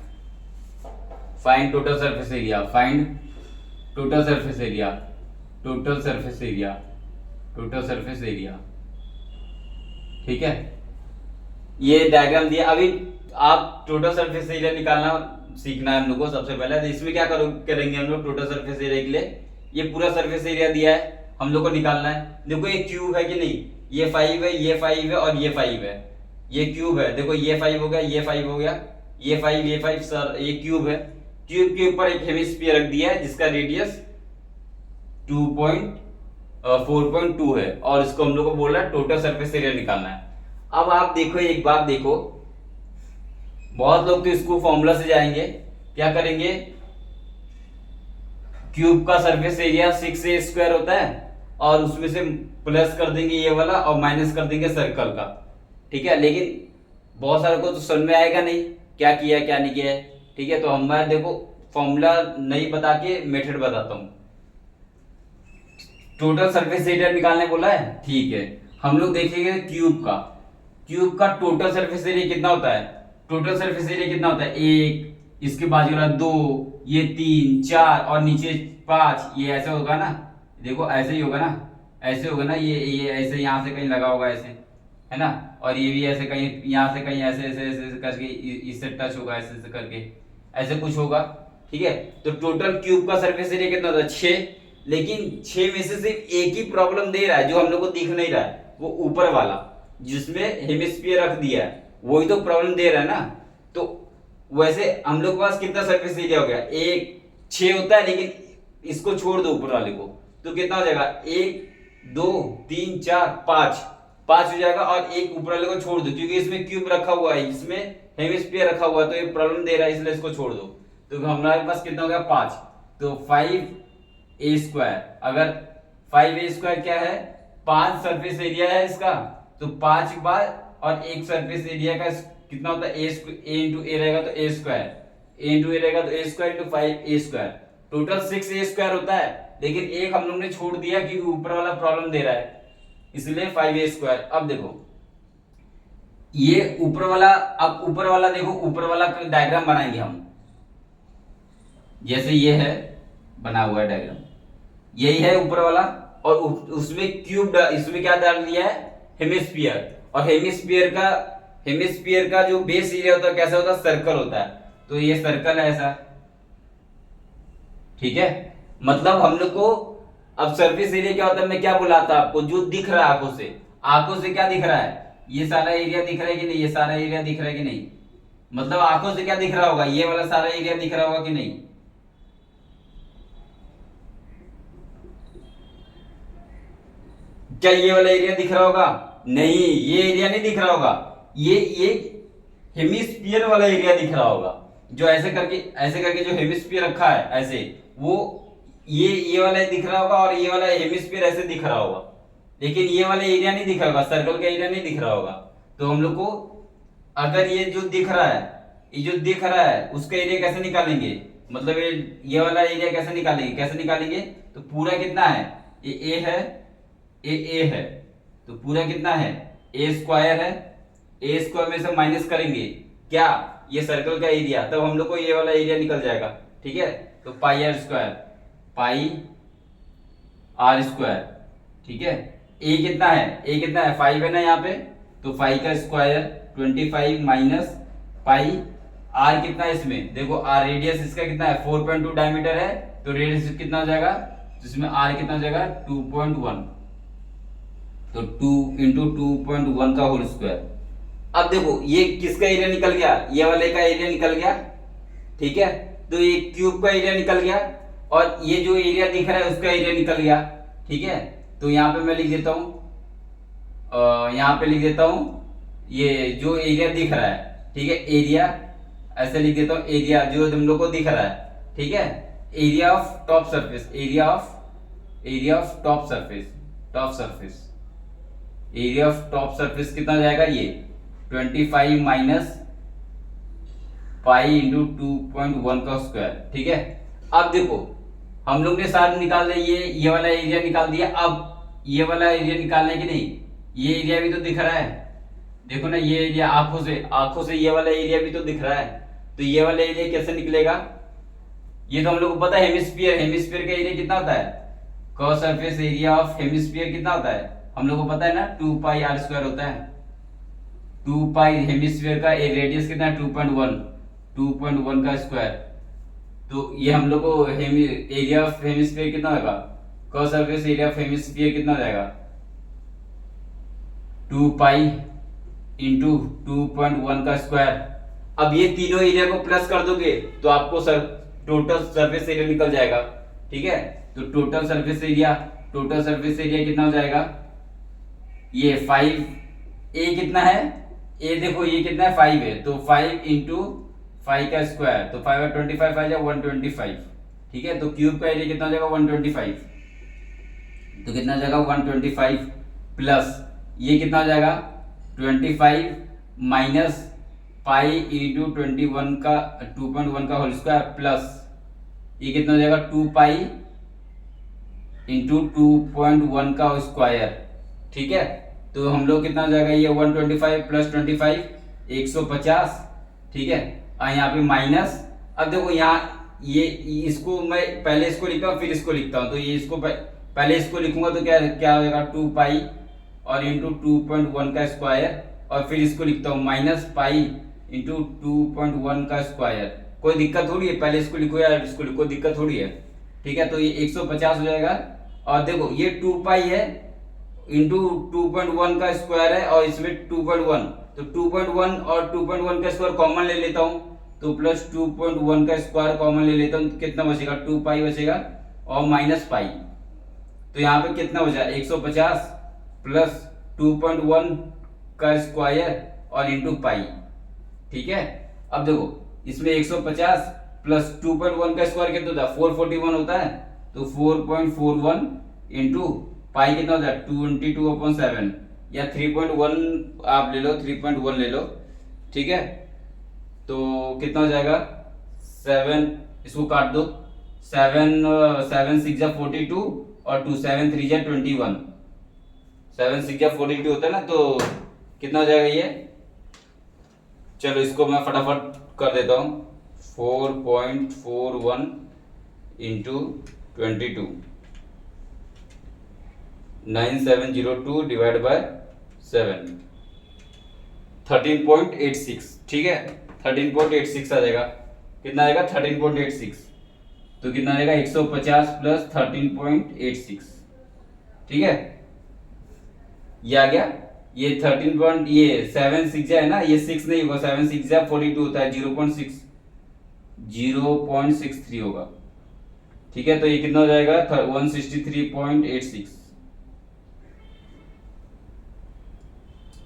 find total surface area, find total surface area, total surface area, total surface area. ठीक है, ये डायग्राम दिया। अभी आप टोटल सरफेस एरिया निकालना सीखना है हम लोग को सबसे पहले। तो इसमें क्या करेंगे हम लोग टोटल सरफेस एरिया के लिए, ये पूरा सरफेस एरिया दिया है, हम लोग को निकालना है। देखो ये क्यूब है कि नहीं, ये 5 है, ये 5 है और ये 5 है, ये क्यूब है। देखो ये 5 हो गया, ये 5 हो गया, ये 5 ये 5 सर, ये क्यूब है। क्यूब के ऊपर एक हेमिस्फीयर रख दिया है जिसका रेडियस 4.2 है, और इसको हम लोग को बोल रहा है टोटल सरफेस एरिया निकालना है। अब आप देखो एक बात देखो, बहुत लोग तो इसको फॉर्मूला से जाएंगे, क्या करेंगे, क्यूब का सरफेस एरिया 6a² होता है और उसमें से प्लस कर देंगे ये वाला और माइनस कर देंगे सर्कल का, ठीक है। लेकिन बहुत सारे को तो समझ में आएगा नहीं क्या किया क्या नहीं किया है, ठीक है। तो हमारा देखो फॉर्मूला नहीं बता के मेथड बताता हूं। टोटल सरफेस एरिया निकालने बोला है, ठीक है। हम लोग देखेंगे क्यूब का टोटल सरफेस एरिया कितना होता है। टोटल सरफेस एरिया कितना होता है, 1, इसके बाजू वाला 2, ये 3, 4 और नीचे 5, ये ऐसे होगा ना, देखो ऐसे ही होगा ना, ऐसे होगा ना, ये ऐसे यहाँ से कहीं लगा होगा ऐसे, है ना। और ये भी ऐसे कहीं यहाँ से कहीं ऐसे ऐसे ऐसे करके इससे टच होगा, ऐसे ऐसे करके ऐसे कुछ होगा, ठीक है। तो टोटल क्यूब का सरफेस एरिया कितना होता है, 6। लेकिन 6 में से सिर्फ एक ही प्रॉब्लम दे रहा है जो हम लोग को दिख नहीं रहा है, वो ऊपर वाला जिसमें हेमिस्फीयर रख दिया है, वही तो प्रॉब्लम दे रहा है ना। तो वैसे हम लोग के पास कितना सरफेस एरिया हो गया, 6 होता है, लेकिन इसको छोड़ दो ऊपर वाले को, तो कितना हो जाएगा, 1 2 3 4 5 हो जाएगा। और एक ऊपर वाले को छोड़ दो क्योंकि इसमें क्यूब रखा हुआ है, इसमें हेमिस्फीयर रखा हुआ है, तो ये प्रॉब्लम दे रहा है, इसलिए इसको छोड़ दो। तो हमारे पास कितना हो गया, 5। तो 5a², अगर 5a² क्या है, 5 सरफेस एरिया है इसका, तो 5 बार और एक सरफेस एरिया का कितना होता है, a इंटू a रहेगा तो a², a इंटू a रहेगा तो a² into 5a², total 6a² होता है। लेकिन एक हम लोग ने छोड़ दिया क्योंकि ऊपर वाला प्रॉब्लम दे रहा है, इसलिए 5a²। अब देखो ये ऊपर वाला, अब ऊपर वाला देखो, ऊपर वाला डायग्राम बनाएंगे हम, जैसे ये है बना हुआ है डायग्राम, यही है ऊपर वाला, और उसमें क्यूब, इसमें क्या डाल दिया है, हेमिस्फीयर। और हेमिस्फीयर का जो बेस एरिया होता है कैसा होता है, सर्कल होता है। तो ये सर्कल है ऐसा, ठीक है। मतलब हम लोग को अब सरफेस एरिया क्या होता है, मैं क्या बोला था आपको, जो दिख रहा है आंखों से क्या दिख रहा है, ये सारा एरिया दिख रहा है कि नहीं, ये सारा एरिया दिख रहा है कि नहीं, मतलब आंखों से क्या दिख रहा होगा, ये वाला सारा एरिया दिख रहा होगा कि नहीं। क्या ये वाला एरिया दिख रहा होगा, नहीं, ये एरिया नहीं दिख रहा होगा, ये हेमिस्फीयर वाला एरिया दिख रहा होगा, जो ऐसे करके जो हेमिस्फीयर रखा है ऐसे, वो ये वाला दिख रहा होगा, और ये वाला हेमिस्फीयर ऐसे दिख रहा होगा। लेकिन ये वाला एरिया नहीं दिख रहा होगा, सर्कल का एरिया नहीं दिख रहा होगा। तो हम लोग को अगर ये जो दिख रहा है उसका एरिया कैसे निकालेंगे, मतलब ये वाला एरिया कैसे निकालेंगे, तो पूरा कितना है, ये ए है, तो पूरा कितना है, a² है, a² में से माइनस करेंगे क्या, ये सर्कल का एरिया, तब हम लोग को ये वाला एरिया निकल जाएगा, ठीक है। तो पाई r², ठीक है। a कितना है 5 है ना यहाँ पे, तो 5 का स्क्वायर 25 माइनस पाई, r कितना है इसमें, देखो r रेडियस इसका कितना है, 4.2 डायमीटर है, तो रेडियस कितना हो जाएगा, जिसमें r कितना हो जाएगा 2.1, तो 2 इंटू 2.1 का होल स्क्वायर। अब देखो ये किसका एरिया निकल गया, ये वाले का एरिया निकल गया, ठीक है। तो ये क्यूब का एरिया निकल गया, और ये जो एरिया दिख रहा है उसका एरिया निकल गया, ठीक है। तो यहाँ पे मैं लिख देता हूं, यहाँ पे लिख देता हूं ये जो एरिया दिख रहा है, ठीक है, एरिया ऐसे लिख देता हूं, एरिया जो हम लोग को दिख रहा है, ठीक है, area of top surface, area of top surface कितना जाएगा, ये 25 माइनस पाई इंटू 2.1 का स्क्वायर, ठीक है। अब देखो हम लोग ने साथ निकाल दिया, ये वाला एरिया निकाल दिया। अब ये वाला एरिया निकालना है कि नहीं, ये एरिया भी तो दिख रहा है, देखो ना, ये एरिया आंखों से ये वाला एरिया भी तो दिख रहा है, तो ये वाला एरिया कैसे निकलेगा, ये तो हम लोग को पता है, हेमिस्फीयर का एरिया कितना होता है, cross surface area of hemisphere कितना होता है, हम लोग को पता है ना, 2 पाई r² होता है। 2 पाई हेमिस्फीयर का रेडियस कितना है, 2.1 का स्क्वायर, तो ये हम लोग को एरिया ऑफ हेमिस्फीयर कितना होगा, cross surface area of hemisphere कितना हो जाएगा, 2 पाई इंटू 2.1 का स्क्वायर। अब ये तीनों एरिया को प्लस कर दोगे तो आपको टोटल सरफेस एरिया निकल जाएगा, ठीक है। तो टोटल सरफेस एरिया कितना हो जाएगा, ये 5 a कितना है, a देखो ये कितना है 5 है, तो 5 इंटू 5 का स्क्वायर, तो 5 और 25 आ जाएगा 125। ठीक है, तो क्यूब का एरिया कितना हो जाएगा 125, तो कितना हो जाएगा 125 प्लस ये कितना हो जाएगा 25 माइनस पाई इंटू 21 का 2.1 का होल स्क्वायर प्लस ये कितना हो जाएगा 2 पाई इंटू 2.1 का स्क्वायर। ठीक है, तो हम लोग कितना हो जाएगा ये 125 प्लस 25 150। ठीक है, और यहाँ पे माइनस, अब देखो यहाँ ये इसको मैं पहले इसको लिखता हूँ फिर इसको लिखता हूँ, तो ये इसको पहले इसको लिखूंगा तो क्या क्या हो जाएगा 2 पाई और इंटू 2.1 का स्क्वायर, और फिर इसको लिखता हूँ माइनस पाई इंटू 2.1 का स्क्वायर। कोई दिक्कत थोड़ी है, पहले इसको लिखो या इसको लिखो, दिक्कत थोड़ी है। ठीक है, तो ये 150 हो जाएगा, और देखो ये 2 पाई है इंटू 2.1 का स्क्वायर है और इसमें 2.1, तो 2.1 और 2.1 का स्क्वायर कॉमन ले लेता हूँ, तो प्लस 2.1 का स्क्वायर कॉमन ले लेता हूँ, कितना बचेगा 2 पाई बचेगा और माइनस पाई, तो यहाँ पे कितना बचा 150 प्लस 2.1 का स्क्वायर और इंटू पाई। ठीक है, अब देखो इसमें 150 प्लस 2.1 का स्क्वायर कितना होता है 441 होता है, तो 4.41 इंटू पाई कितना होता है 22/7 या 3.1 आप ले लो, 3.1 ले लो। ठीक है, तो कितना हो जाएगा 7, इसको काट दो, 7 6 जा 42 और 2 7 3 जा 21, 7 6 जा 42 होता है ना, तो कितना हो जाएगा ये, चलो इसको मैं फटाफट कर देता हूँ 4.41 इंटू 22 9702 डिवाइड बाय 7 13.86। ठीक है, 13.86 आ जाएगा, कितना आएगा 13.86, तो कितना आएगा 150 प्लस 13.86। ठीक है, ये आ गया, ये 13 पॉइंट ये 7 6 है ना, ये 6 नहीं होगा, 7 6 42 होता है, 0.63 होगा। ठीक है, तो ये कितना हो जाएगा 163.86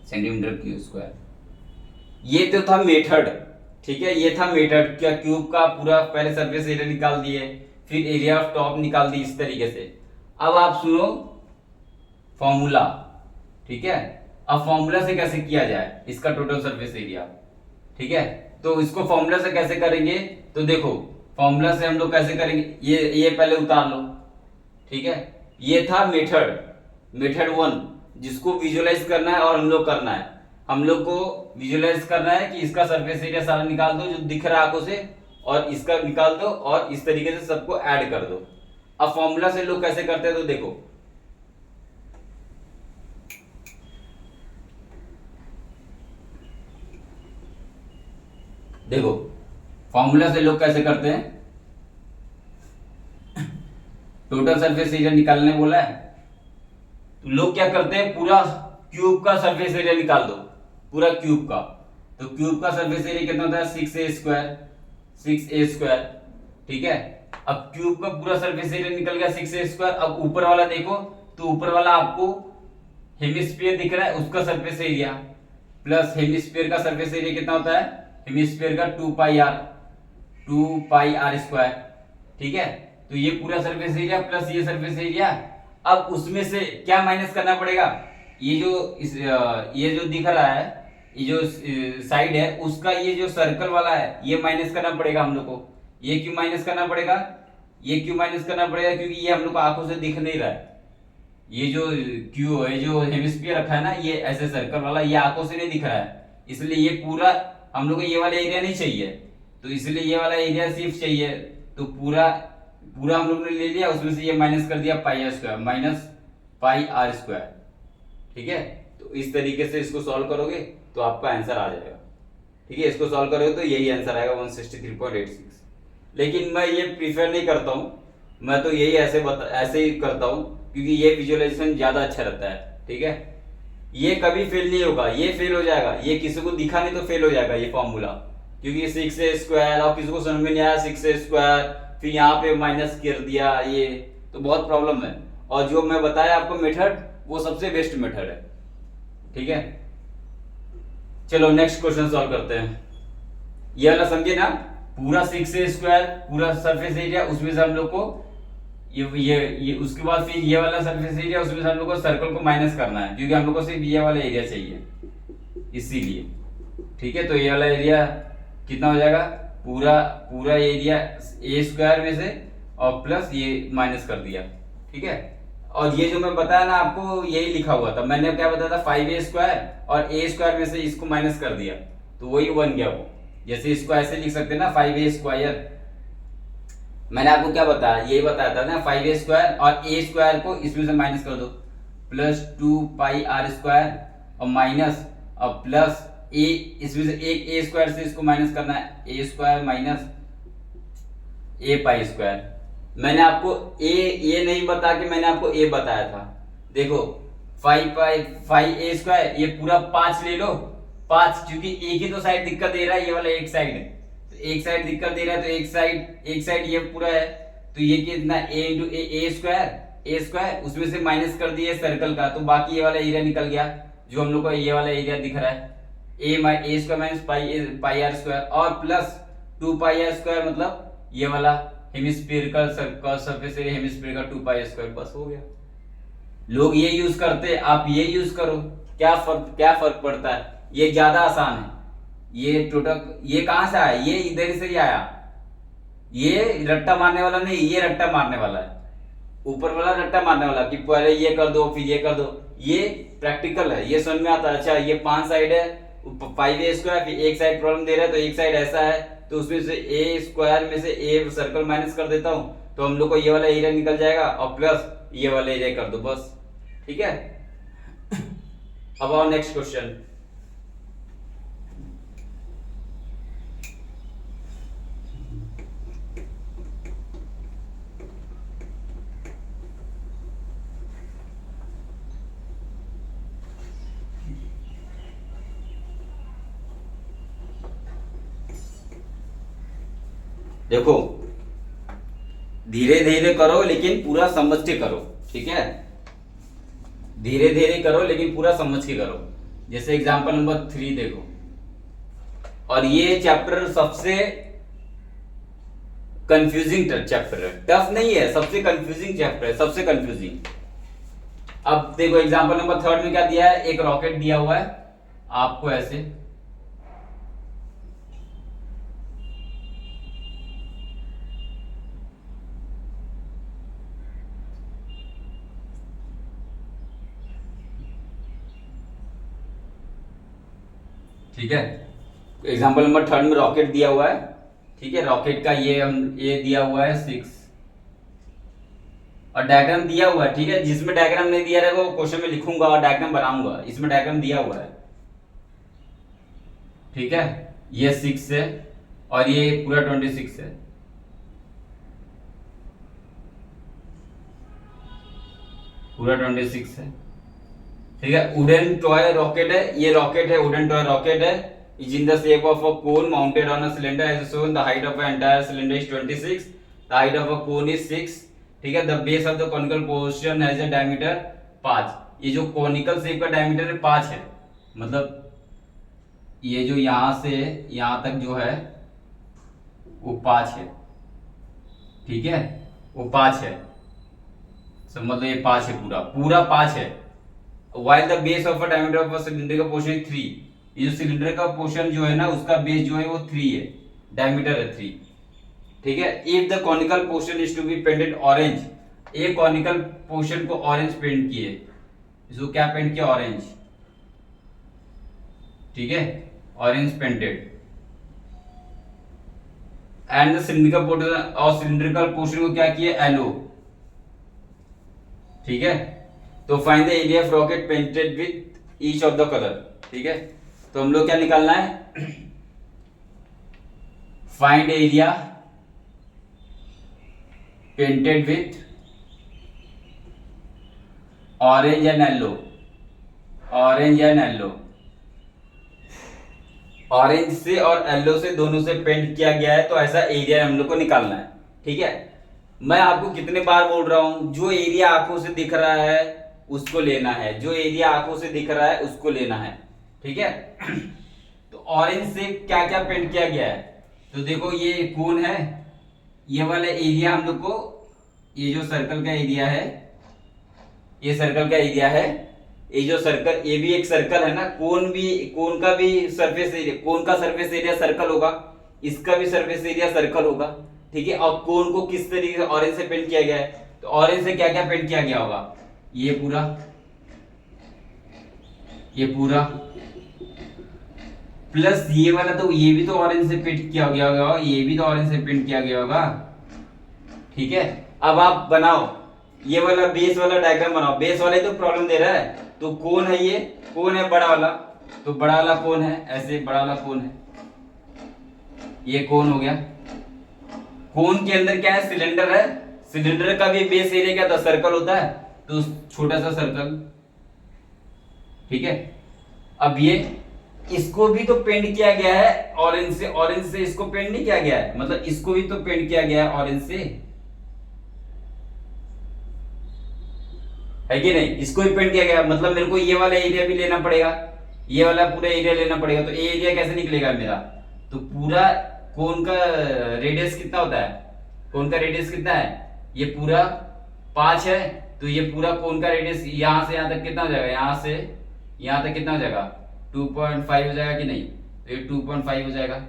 सेंटीमीटर क्यूब स्क्वायर। ये तो था मेथड। ठीक है, ये था मेथड, क्या क्यूब का पूरा पहले सरफेस एरिया निकाल दिए, फिर एरिया ऑफ टॉप निकाल दी इस तरीके से। अब आप सुनो फॉर्मूला। ठीक है, अब फॉर्मूला से कैसे किया जाए इसका टोटल सरफेस एरिया। ठीक है, तो इसको फॉर्मूला से कैसे करेंगे, तो देखो फॉर्मूला से हम लोग कैसे करेंगे, ये पहले उतार लो। ठीक है, ये था मेथड 1 जिसको विजुअलाइज करना है और हम लोग करना है, हम लोग को विजुअलाइज करना है कि इसका सरफेस एरिया सारा निकाल दो जो दिख रहा है आंखों से, और इसका निकाल दो और इस तरीके से सबको ऐड कर दो। अब फॉर्मूला से लोग कैसे करते हैं, तो देखो फॉर्मूला से लोग कैसे करते हैं, टोटल सरफेस एरिया निकालने बोला है, तो लोग क्या करते हैं पूरा क्यूब का सरफेस एरिया निकाल दो, पूरा क्यूब का। तो क्यूब का सरफेस एरिया कितना होता है 6a स्क्वायर। ठीक है, अब क्यूब का पूरा सरफेस एरिया निकल गया 6a स्क्वायर। अब ऊपर वाला देखो, तो ऊपर वाला आपको हेमिस्फीयर दिख रहा है, उसका सरफेस एरिया प्लस हेमिस्फीयर का सरफेस एरिया कितना होता है, हेमिस्फीयर का 2 पाई आर स्क्वायर। ठीक है, तो ये पूरा सरफेस एरिया प्लस ये सरफेस एरिया। अब उसमें से क्या माइनस करना पड़ेगा, ये जो दिख रहा है, ये जो साइड है उसका ये जो सर्कल वाला है ये माइनस करना पड़ेगा हम लोग को। ये क्यों माइनस करना पड़ेगा, क्योंकि ये हम लोग को आंखों से दिख नहीं रहा है। ये जो जो हेमिस्फीयर रखा है ना, ये ऐसे सर्कल वाला, ये आंखों से नहीं दिख रहा है, इसलिए ये पूरा हम लोग को ये वाला एरिया नहीं चाहिए, तो इसलिए ये वाला एरिया सिर्फ चाहिए। तो पूरा हम लोग ने ले लिया, उसमें से ये माइनस कर दिया pi are square, minus pi are square. ठीक है, तो इस तरीके से इसको सॉल्व करोगे तो आपका आंसर आ जाएगा। ठीक है, इसको सॉल्व करोगे तो यही आंसर आएगा 163.86। लेकिन मैं ये प्रीफर नहीं करता हूँ, मैं तो यही ऐसे ही करता हूँ, क्योंकि ये विजुअलाइजेशन ज्यादा अच्छा रहता है। ठीक है, ये कभी फेल नहीं होगा, ये फेल हो जाएगा, ये किसी को दिखा नहीं तो फेल हो जाएगा ये फॉर्मूला, क्योंकि 6a स्क्वायर और किसी को समझ में नहीं आया 6a स्क्वायर, फिर यहाँ पे माइनस कर दिया, ये तो बहुत प्रॉब्लम है। और जो मैं बताया आपको मेथड, वो सबसे बेस्ट मेथड है। ठीक है, चलो नेक्स्ट क्वेश्चन सॉल्व करते हैं। ये वाला समझे ना, पूरा 6a² पूरा सरफेस एरिया, उसमें से हम लोग को ये उसके बाद फिर ये वाला सरफेस एरिया, उसमें से हम लोग को सर्कल को माइनस करना है, क्योंकि हम लोग को सिर्फ ये वाला एरिया चाहिए इसीलिए। ठीक है, तो ये वाला एरिया कितना हो जाएगा, पूरा एरिया a² में से और प्लस ये माइनस कर दिया। ठीक है, और ये जो मैं बताया ना आपको, यही लिखा हुआ था, मैंने क्या बताया था, 5a² और a² में से इसको माइनस कर दिया, तो वही बन गया वो। जैसे इसको ऐसे लिख सकते हैं ना, 5a²। मैंने आपको क्या बताया, यही बताया था ना, 5a² और a² को इसमें से माइनस कर दो, प्लस 2πr² और माइनस और प्लस a, इसमें से एक a² से इसको माइनस करना है, a² माइनस a π²। मैंने आपको ये नहीं बता के मैंने आपको a बताया था। देखो 5a², ये पूरा 5 ले लो, 5, क्योंकि एक ही तो साइड दिक्कत दे रहा है, ये वाला एक साइड है, तो एक साइड दिक्कत दे रहा है, तो एक साइड ये पूरा है, तो ये कितना a² उसमें से माइनस कर दिए सर्कल का, तो बाकी ये वाला एरिया निकल गया, जो हम लोग को ये वाला एरिया दिख रहा है, a² माइनस πr² और प्लस 2πr², मतलब ये वाला हेमिस्फीरिकल सरफेस एरिया, हेमिस्फीरिकल 2πr², बस हो गया। लोग ये यूज करते, आप ये यूज करो, क्या फर्क पड़ता है, ये ज्यादा आसान है। ये टोटल, ये कहां से आया, ये इधर से ही आया, ये रट्टा मारने वाला नहीं, ये रट्टा मारने वाला है, ऊपर वाला रट्टा मारने वाला, कि पहले ये कर दो फिर ये कर दो, ये प्रैक्टिकल है, ये समझ में आता है। अच्छा, ये 5 साइड है, 5a², फिर एक साइड प्रॉब्लम दे रहा है, तो एक साइड ऐसा है, तो उसमें से a² में से a सर्कल माइनस कर देता हूं, तो हम लोग को ये वाला एरिया निकल जाएगा, और प्लस ये वाला एरिया कर दो, बस। ठीक है, अब आओ नेक्स्ट क्वेश्चन। देखो, धीरे धीरे करो लेकिन पूरा समझ के करो। ठीक है, धीरे धीरे करो लेकिन पूरा समझ के करो। जैसे एग्जांपल नंबर 3 देखो, और ये चैप्टर सबसे कंफ्यूजिंग चैप्टर है, टफ नहीं है, सबसे कंफ्यूजिंग चैप्टर है, सबसे कंफ्यूजिंग। अब देखो एग्जांपल नंबर 3 में क्या दिया है, एक रॉकेट दिया हुआ है आपको ऐसे, ठीक है, एग्जांपल नंबर 3 में रॉकेट दिया हुआ है। ठीक है, रॉकेट का ये दिया हुआ है 6, और डायग्राम दिया हुआ है। ठीक है, जिसमें डायग्राम नहीं दिया रहेगा वो क्वेश्चन में लिखूंगा और डायग्राम बनाऊंगा, इसमें डायग्राम दिया हुआ है। ठीक है, ये 6 है और ये पूरा 26 है। पूरा 26 है। ठीक है, वुडन टॉय रॉकेट है, ये रॉकेट है, वुडन टॉय रॉकेट है, is in the shape of a cone mounted on a cylinder as shown. The height of the entire cylinder is 26, the height of a cone is 6. ठीक है, the base of the conical portion has a diameter 5. ये जो conical shape का diameter है 5 है, मतलब ये जो यहां से यहां तक जो है वो 5 है। ठीक है, वो 5 है, मतलब ये 5 है, पूरा 5 है। While the base of a diameter of a cylindrical portion is 3, ये जो सिलेंडर का पोर्शन जो है ना, उसका बेस जो है वो 3 है, डायमीटर है 3। ठीक है, if the conical portion is to be painted orange, एक कॉनिकल पोर्शन को ऑरेंज पेंट किए, इसको क्या पेंट किया, ऑरेंज। ठीक है, orange painted, and the cylindrical portion और सिलिंड्रिकल पोर्शन को क्या किया, येलो। ठीक है, तो find the area of rocket painted with each of the colour. ठीक है, तो हम लोग क्या निकालना है, find area painted with orange and yellow, orange and yellow, orange से और येलो से दोनों से पेंट किया गया है, तो ऐसा एरिया हम लोग को निकालना है। ठीक है, मैं आपको कितने बार बोल रहा हूं, जो एरिया आंखों से दिख रहा है उसको लेना है, जो एरिया आंखों से दिख रहा है उसको लेना है। ठीक है, तो ऑरेंज से क्या क्या पेंट किया गया है, तो देखो ये कोन है, ये वाला एरिया हम लोग को, ये जो सर्कल का एरिया है, ये सर्कल का एरिया है, ये जो सर्कल, ये भी एक सर्कल है ना, कोन भी, कोन का भी सरफेस एरिया, कोन का सरफेस एरिया सर्कल होगा, इसका भी सरफेस एरिया सर्कल होगा, ठीक है। और कोन को किस तरीके से ऑरेंज से पेंट किया गया है, तो ऑरेंज से क्या क्या पेंट किया गया होगा, ये पूरा, ये पूरा, प्लस ये वाला, तो ये भी तो ऑरेंज से पेंट किया गया होगा, ये भी तो ऑरेंज से पेंट किया गया होगा, ठीक है। अब आप बनाओ ये वाला बेस वाला डायग्राम बनाओ, बेस वाला ही तो प्रॉब्लम दे रहा है, तो कौन है ये, कौन है बड़ा वाला, तो बड़ा वाला कौन है, ऐसे बड़ा वाला कौन है, ये कौन हो गया, कौन के अंदर क्या है, सिलेंडर है, सिलेंडर का भी बेस एरिया क्या था, सर्कल होता है, तो छोटा सा सर्कल, ठीक है। अब ये इसको भी तो पेंट किया गया है ऑरेंज से, ऑरेंज से इसको पेंट नहीं किया गया है, मतलब इसको भी तो पेंट किया गया है ऑरेंज से, है कि नहीं, इसको भी पेंट किया गया, मतलब मेरे को ये वाला एरिया भी लेना पड़ेगा, ये वाला पूरा एरिया लेना पड़ेगा, तो ये एरिया कैसे निकलेगा मेरा, तो पूरा कोन का रेडियस कितना होता है, कोन का रेडियस कितना है, ये पूरा 5 है, तो ये पूरा कोन का रेडियस यहां से यहां तक कितना हो जाएगा, यहां से यहां तक कितना हो जाएगा, 2.5 हो जाएगा कि नहीं, तो ये 2.5 हो जाएगा।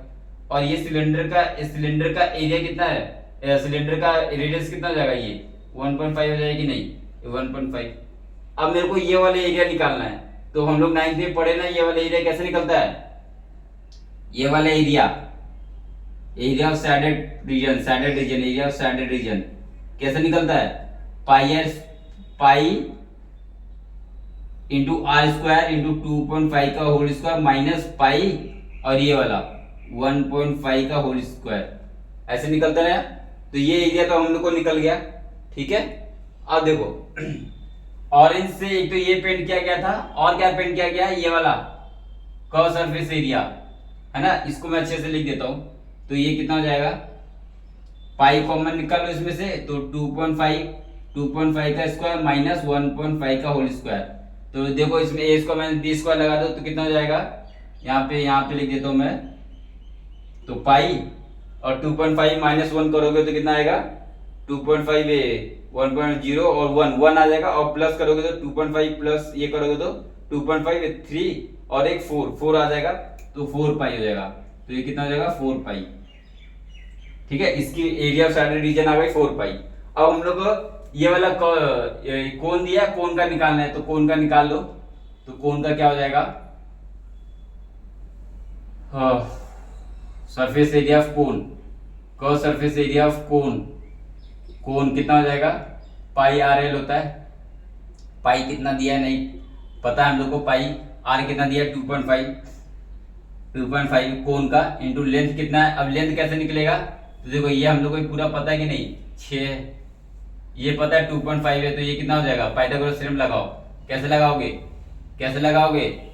और ये सिलेंडर का एरिया कितना है, सिलेंडर का रेडियस कितना हो जाएगा, ये 1.5 हो जाएगा कि नहीं, 1.5। अब मेरे को ये वाला एरिया निकालना है, तो हम लोग 9th में पढ़े ना, ये वाला एरिया कैसे निकलता है, ये वाला area, area of shaded region, shaded region, area of shaded region कैसे निकलता है, pi into R square into 2.5 का होल स्क्वायर माइनस पाई और ये वाला 1.5 का होल स्क्वायर, ऐसे निकलता है। तो ये एरिया तो हम लोग को निकल गया, ठीक है। अब देखो ऑरेंज से एक तो ये पेंट किया गया था, और क्या पेंट किया गया है, ये वाला कर्व सरफेस एरिया है ना, इसको मैं अच्छे से लिख देता हूं, तो ये कितना हो जाएगा, पाई कॉमन निकालो इसमें से, तो 2.5 का स्क्वायर माइनस 1.5 का होल स्क्वायर, तो देखो इसमें ए स्क्वायर माइनस बी स्क्वायर लगा दो तो कितना हो जाएगा, यहाँ पे लिख देता हूं मैं, तो पाई और 2.5 माइनस 1 करोगे तो कितना आएगा, 2.5 1.0 और 1 आ जाएगा, और प्लस करोगे तो 2.5 प्लस ये करोगे तो 2.5 3 और एक 4 आ जाएगा, तो 4 पाई हो जाएगा, तो ये कितना हो जाएगा 4 पाई, ठीक है। इसकी एरिया ऑफ सैडेड रीजन आ गई 4 पाई। अब हम लोग ये वाला कोन दिया, कोन का निकालना है, तो कोन का निकाल लो, तो कोन का क्या हो जाएगा, surface area of cone, curve surface area of cone, cone कितना हो जाएगा, पाई आर एल होता है, पाई कितना दिया है नहीं पता है हम लोग को, पाई आर कितना दिया है 2.5 कोन का इंटू लेंथ कितना है। अब लेंथ कैसे निकलेगा, तो देखो ये हम लोग को पूरा पता है कि नहीं, 6, ये पता है 2.5 है, तो ये कितना हो जाएगा, पाइथागोरस थ्योरम लगाओ, कैसे लगाओगे,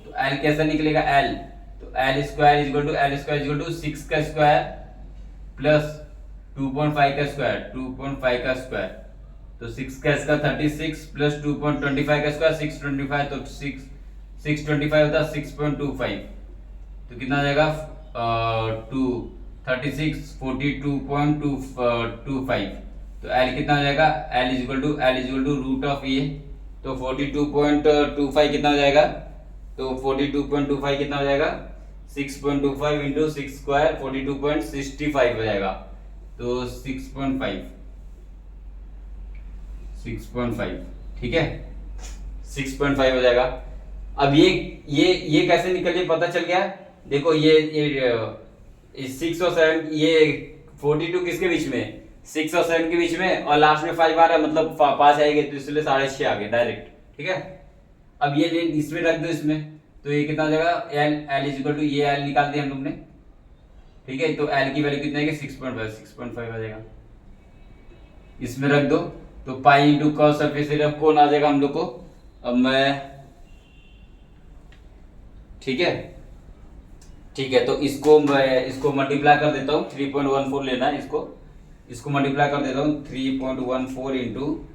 तो एल कैसे निकलेगा, एल, तो L square is equal to 6 का स्क्वायर प्लस 2.5 का स्क्वायर, तो 6 का इसका 36 प्लस 2.25 का स्क्वायर 625, तो 625 होता है 6.25, तो कितना आ जाएगा 36 42.25, तो L कितना हो जाएगा, L is equal to root of ये, तो 42.25 कितना हो जाएगा, तो 42.25 कितना हो जाएगा 6.25 इंटू 6 स्क्वायर 42.65 हो जाएगा, तो 6.5 ठीक है, 6.5 हो जाएगा। अब ये कैसे निकल गया पता चल गया, देखो ये 6 और 7, ये 42 किसके बीच में, 6 और 7 के बीच में, और लास्ट में 5 आ रहा है, मतलब 5 आएंगे, तो इसलिए 6.5 आ गए डायरेक्ट, ठीक है। अब ये इसमें रख दो इसमें, तो ये कितना हो जाएगा, L इज इक्वल टू, ये L निकाल दिया हम लोग ने, ठीक है, तो L की वैल्यू कितनी आएगी 6.5 आ जाएगा, इसमें रख दो, तो pi into cos surface area कौन आ जाएगा हम लोग को। अब मैं ठीक है, तो इसको मल्टीप्लाई कर देता हूँ, 3.14 लेना है, इसको मल्टीप्लाई कर देता हूँ, 3.14 इंटू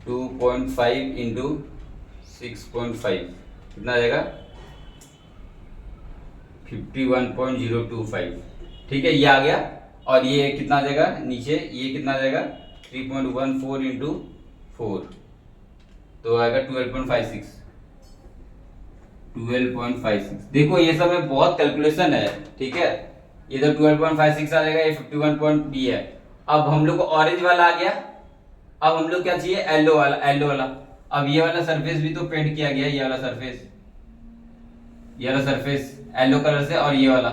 2.5 इंटू 6.5 कितना आ जाएगा, 51.025, ठीक है, ये आ गया। और ये कितना आ जाएगा नीचे, ये कितना आ जाएगा 3.14 इंटू 4, तो आएगा 12.56। देखो ये सब में बहुत कैलकुलेशन है, ठीक है। ये तो 12.56 आ जाएगा, ये 51 पॉइंट बी है। अब हम लोग को ऑरेंज वाला आ गया। अब हम लोग क्या चाहिए, येलो वाला, येलो वाला। अब ये वाला सरफेस भी तो पेंट किया गया, ये वाला सरफेस, ये वाला सरफेस येलो कलर से, और ये वाला,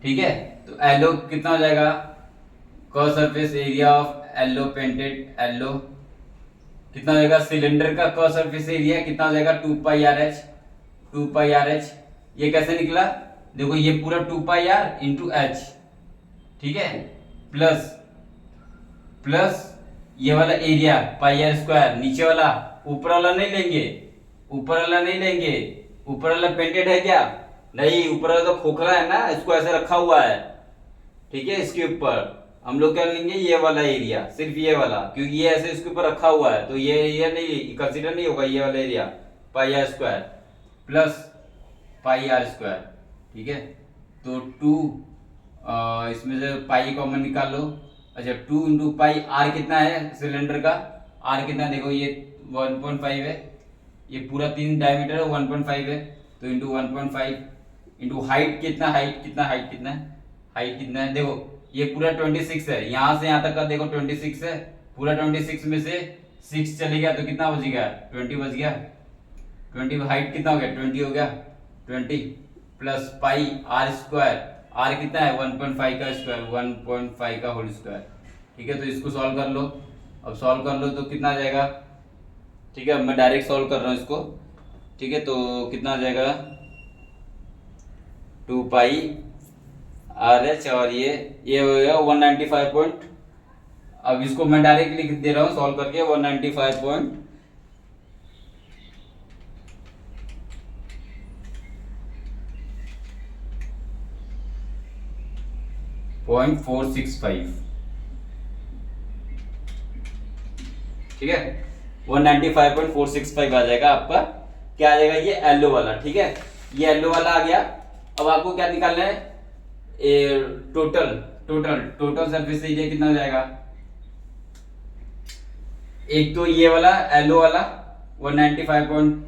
ठीक है। तो येलो कितना हो जाएगा, curve surface area of yellow painted yellow कितना हो जाएगा, सिलेंडर का कर्व सरफेस एरिया कितना हो जाएगा 2 pi r h, 2 pi r H. ये कैसे निकला, देखो ये पूरा 2 पाई आर इंटू एच, ठीक है, प्लस प्लस ये वाला एरिया पाई आर स्क्वायर, नीचे वाला, ऊपर वाला नहीं लेंगे, ऊपर वाला नहीं लेंगे, ऊपर वाला पेंटेड है क्या, नहीं, ऊपर वाला तो खोखला है ना, इसको ऐसे रखा हुआ है, ठीक है। इसके ऊपर हम लोग क्या लेंगे, ये वाला एरिया, सिर्फ ये वाला, क्योंकि ये ऐसे इसके ऊपर रखा हुआ है, तो ये एरिया नहीं कंसीडर नहीं होगा, ये वाला area pi are square plus pi are square, ठीक है। तो 2 इसमें से पाई कॉमन निकाल लो। अच्छा 2 इंटू पाई, आर कितना है सिलेंडर का, आर कितना देखो, ये 1.5 है, ये पूरा 3 डायमीटर है, 1.5 है, तो इंटू 1.5 इंटू हाइट कितना, हाइट कितना, हाइट कितना है, हाइट कितना है, देखो ये पूरा 26 है, यहां से यहां तक का देखो 26 है, पूरा 26 में से 6 चले गया तो कितना बच गया, 20 बच गया, 20। हाइट कितना हो गया, 20 हो गया, 20 plus pi are square, R कितना है 1.5 का स्क्वायर, 1.5 का होल स्क्वायर, ठीक है। तो इसको सॉल्व कर लो, अब सॉल्व कर लो तो कितना आ जाएगा, ठीक है, मैं डायरेक्ट सॉल्व कर रहा हूँ इसको, ठीक है। तो कितना आ जाएगा 2 पाई आर एच, और ये हो गया 195 पॉइंट, अब इसको मैं डायरेक्ट लिख दे रहा हूँ सॉल्व करके, 195 पॉइंट 465, ठीक है, 195.465 आ जाएगा आपका, क्या आ जाएगा ये येलो वाला, ठीक है, ये येलो वाला आ गया। अब आपको क्या निकालना है, total total total surface area कितना हो जाएगा, एक तो ये वाला येलो वाला 195 point,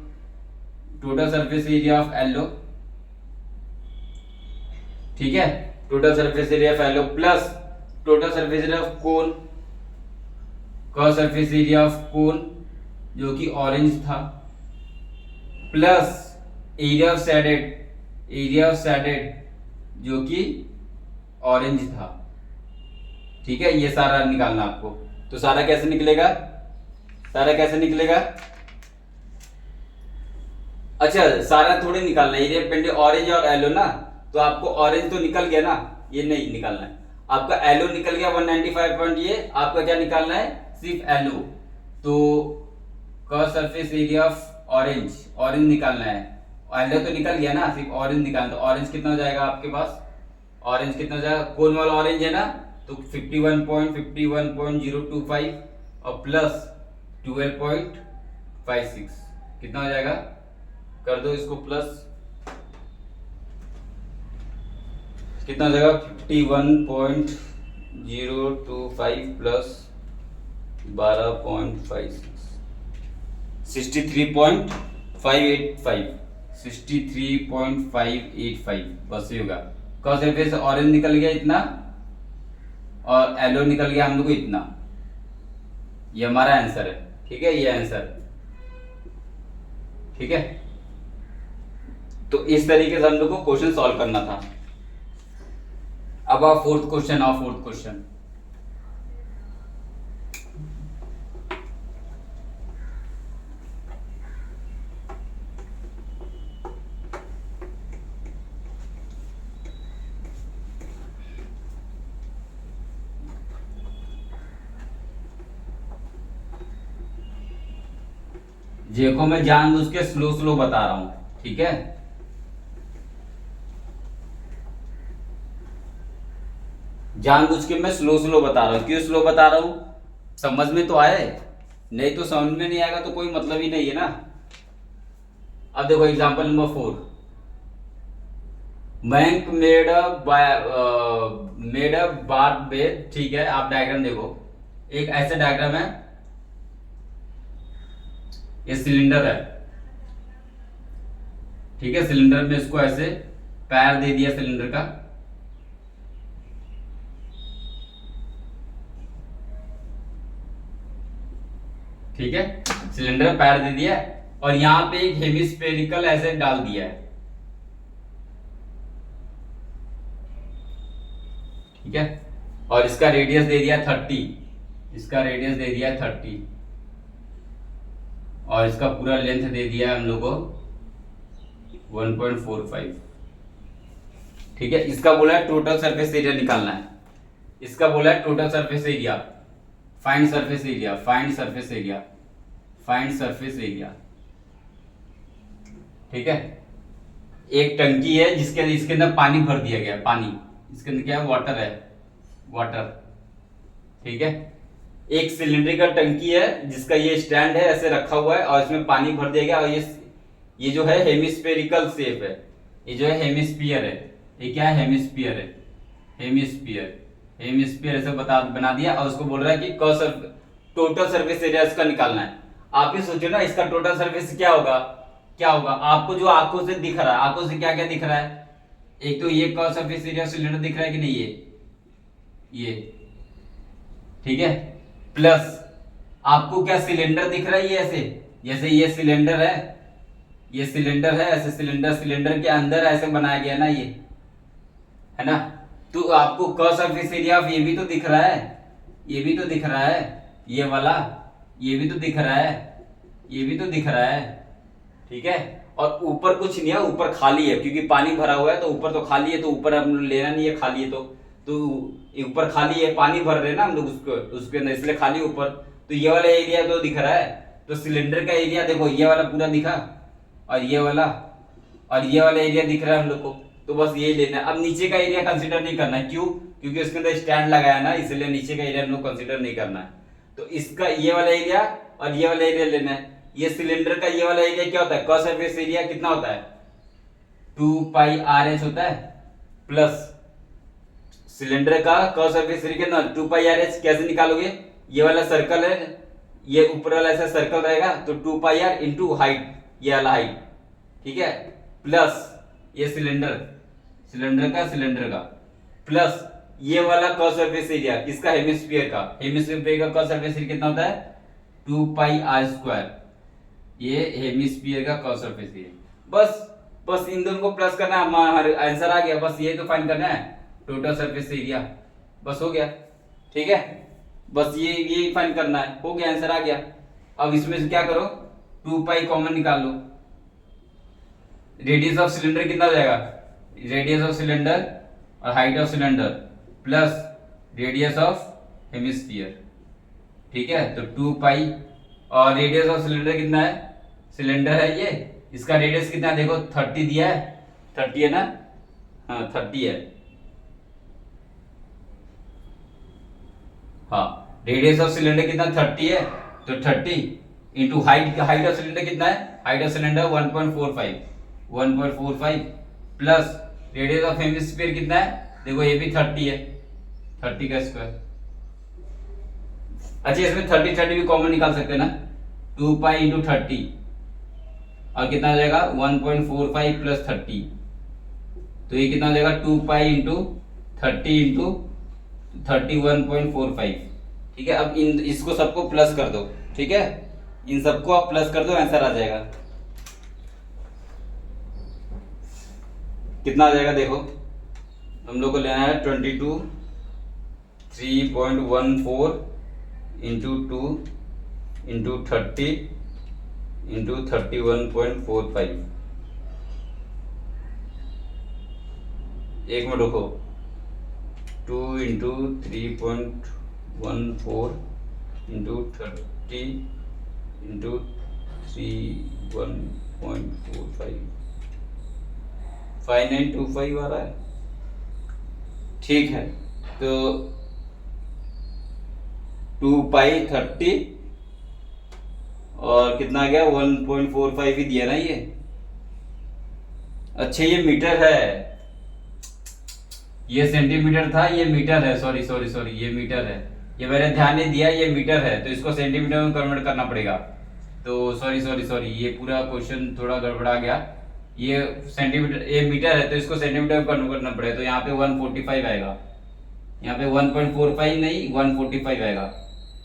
total surface area of yellow, ठीक है, total surface area of yellow plus total surface area of cone, curve surface area of कोन जो कि ऑरेंज था, plus area of shaded, area of shaded जो कि ऑरेंज था, ठीक है। ये सारा निकालना आपको, तो सारा कैसे निकलेगा, सारा कैसे निकलेगा, अच्छा सारा थोड़ी निकालना है, एरिया पेंटेड ऑरेंज और येलो ना, तो आपको ऑरेंज तो निकल गया ना, ये नहीं निकालना है आपका, येलो निकल गया 195 पॉइंट, ये आपका क्या निकालना है सिर्फ येलो, तो curve surface area of orange, orange निकालना है, येलो तो निकल गया ना, सिर्फ ऑरेंज निकालना, तो ऑरेंज कितना हो जाएगा आपके पास, ऑरेंज कितना हो जाएगा, कोन वाला ऑरेंज है ना, तो 51.025 और प्लस 12.56 कितना हो जाएगा, कर दो इसको प्लस, कितना हो जाएगा 51.025 प्लस 12.56, 63.585, 63.585 बस ये होगा। कर्व सरफेस ऑरेंज निकल गया इतना और येलो निकल गया हम लोग को इतना, ये हमारा आंसर है, ठीक है, ये आंसर, ठीक है। तो इस तरीके से हम लोग को क्वेश्चन सॉल्व करना था। अब आप फोर्थ क्वेश्चन, आओ फोर्थ क्वेश्चन, देखो मैं जानबूझ के स्लो स्लो बता रहा हूं, ठीक है, जानबूझ के मैं स्लो स्लो बता रहा हूं, क्यों स्लो बता रहा हूं, समझ में तो आए, नहीं तो समझ में नहीं आएगा तो कोई मतलब ही नहीं है ना। अब देखो example number 4, bank made a bath bed, ठीक है। आप डायग्राम देखो, एक ऐसा डायग्राम है, ये सिलेंडर है, ठीक है। सिलेंडर में इसको ऐसे पैर दे दिया सिलेंडर का, ठीक है। सिलेंडर पैर दे दिया और यहां पे एक हेमिस्फेरिकल ऐसे डाल दिया है, ठीक है। और इसका रेडियस दे दिया 30, इसका रेडियस दे दिया 30 और इसका पूरा लेंथ दे दिया हम लोग को 1.45, ठीक है। इसका बोला है टोटल सरफेस एरिया निकालना है, इसका बोला है total surface area, find surface area, find surface area, find surface area, ठीक है। एक टंकी है जिसके इसके अंदर पानी भर दिया गया, पानी, इसके अंदर क्या है, वाटर है, वाटर, ठीक है। एक सिलेंड्रिकल टंकी है जिसका ये स्टैंड है ऐसे रखा हुआ है और इसमें पानी भर दिया गया और ये जो है हेमिस्फेरिकल शेप है, ये जो है हेमिस्फीयर है, ये क्या है, हेमिस्फीयर है, हेमिस्फीयर, हेमिस्फीयर ऐसे बना दिया और उसको बोल रहा है कि टोटल सरफेस एरिया इसका निकालना है। आप ही सोचो ना, इसका टोटल सरफेस क्या होगा, क्या होगा। आपको जो आंखों से दिख रहा है, आंखों से क्या क्या दिख रहा है, एक तो ये कर्व सरफेस एरिया सिलेंडर दिख रहा है कि नहीं, ये, ठीक है। प्लस आपको क्या सिलेंडर दिख रहा है, ये ऐसे, जैसे ये सिलेंडर है, ये सिलेंडर है ऐसे, सिलेंडर के अंदर ऐसे बनाया गया ना, ये है ना। तो आपको कर्व सरफेस एरिया ऑफ ये भी तो दिख रहा है, ये भी तो दिख रहा है, ये वाला, ये भी तो दिख रहा है, ये भी तो दिख रहा है, ठीक है। और ऊपर कुछ नहीं है, ऊपर खाली है क्योंकि पानी भरा हुआ है, तो ऊपर तो खाली है, तो ऊपर हम लेना नहीं है, खाली है तो ऊपर खाली है, पानी भर रहे हैं ना हम लोग उसको, उसके अंदर, इसलिए खाली ऊपर। तो ये वाला एरिया तो दिख रहा है, तो सिलेंडर का एरिया देखो, ये वाला पूरा दिखा और ये वाला एरिया दिख रहा है हम लोग को, तो बस ये लेना है। अब नीचे का एरिया कंसीडर नहीं करना है, क्यों, क्योंकि उसके अंदर स्टैंड लगाया है ना, इसलिए नीचे का एरिया हम लोग कंसीडर नहीं करना है। तो इसका ये वाला एरिया और ये वाला एरिया लेना है। ये सिलेंडर का ये वाला एरिया क्या होता है, कर्व सरफेस एरिया कितना होता है, 2 पाई RH होता है, प्लस सिलेंडर का कर्व सरफेस एरिया कितना, 2 पाई RH। कैसे निकालोगे, ये वाला सर्कल है, ये ऊपर वाला ऐसा सर्कल रहेगा, तो 2 पाई R इंटू हाइट, ये वाला हाइट, ठीक है, प्लस ये सिलेंडर का प्लस ये वाला कर्व सरफेस एरिया किसका, हेमिस्फीयर का कर्व सरफेस एरिया कितना होता है, 2 पाई R², ये हेमिस्फीयर का कर्व सरफेस एरिया। बस इन दोनों को प्लस करना है, आंसर आ गया। बस ये तो फाइंड करना है टोटल सरफेस एरिया, बस हो गया, ठीक है। बस ये फाइंड करना है, हो गया, आंसर आ गया। अब इसमें से क्या करो, 2 पाई कॉमन निकाल लो, रेडियस ऑफ सिलेंडर कितना हो जाएगा, रेडियस ऑफ सिलेंडर और height of cylinder plus radius of hemisphere, ठीक है। तो 2 पाई और रेडियस ऑफ सिलेंडर कितना है, सिलेंडर है ये, इसका रेडियस कितना है देखो, 30 दिया है, 30 है ना, हाँ 30 है, हाँ। रेडियस ऑफ सिलेंडर कितना 30 है, तो 30 इंटू हाइट ऑफ सिलेंडर कितना है, height of cylinder 1.45 plus radius of hemisphere कितना है, देखो ये भी 30 है, 30 का स्क्वायर। अच्छा, इसमें 30 भी कॉमन निकाल सकते हैं ना, 2 पाई इंटू 30 और कितना हो जाएगा 1.45 प्लस 30, तो ये कितना हो जाएगा 2 पाई इंटू 30 इंटू 31.45, ठीक है। अब इसको सबको प्लस कर दो, ठीक है, इन सबको आप प्लस कर दो, आंसर आ जाएगा। कितना आ जाएगा देखो, हम लोग को लेना है 22 3.14 इंटू 2 इंटू 30 इंटू 31.45। एक मिनट रुको, 2 इंटू 3.14 इंटू 30 इंटू 31.45, 5925 आ रहा है, ठीक है। तो 2 पाई 30 और कितना आ गया 1.45 ही दिया ना ये। अच्छा, ये मीटर है, ये सेंटीमीटर था, ये मीटर है, सॉरी सॉरी सॉरी, ये मीटर है, ये मैंने ध्यान नहीं दिया, ये मीटर है, तो इसको सेंटीमीटर में कन्वर्ट करना पड़ेगा। तो सॉरी सॉरी सॉरी, ये पूरा क्वेश्चन थोड़ा गड़बड़ा गया। ये सेंटीमीटर, ये मीटर है, तो इसको सेंटीमीटर में कन्वर्ट करना पड़ेगा, तो यहाँ पे 145 आएगा, यहाँ पे 1.45 नहीं 145 आएगा,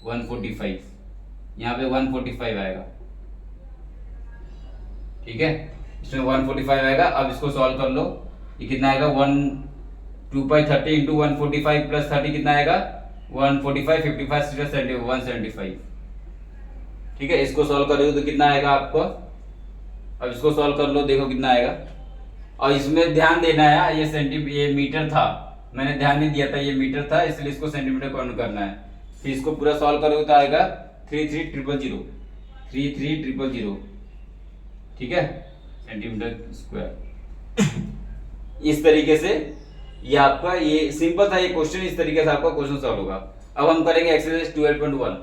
145, यहाँ पे 145 आएगा, ठीक है, इसमें 145 आएगा। अब इसको सॉल्व कर लो, ये कितना आएगा, 2 पाई 30 इंटू 145 प्लस 30 कितना आएगा, 145, 55, 70, 175, ठीक है। इसको सॉल्व करोगे तो कितना आएगा आपको, अब इसको सॉल्व कर लो, देखो कितना आएगा। और इसमें ध्यान देना है, ये मीटर था, मैंने ध्यान नहीं दिया था, ये मीटर था, इसलिए इसको सेंटीमीटर कन्वर्ट करना है। फिर इसको पूरा सॉल्व करोगे तो आएगा 33,000, 33,000, ठीक है, सेंटीमीटर स्क्वायर। इस तरीके से ये आपका, ये सिंपल था ये क्वेश्चन, इस तरीके से आपका क्वेश्चन सॉल्व होगा। अब हम करेंगे एक्सरसाइज 12.1।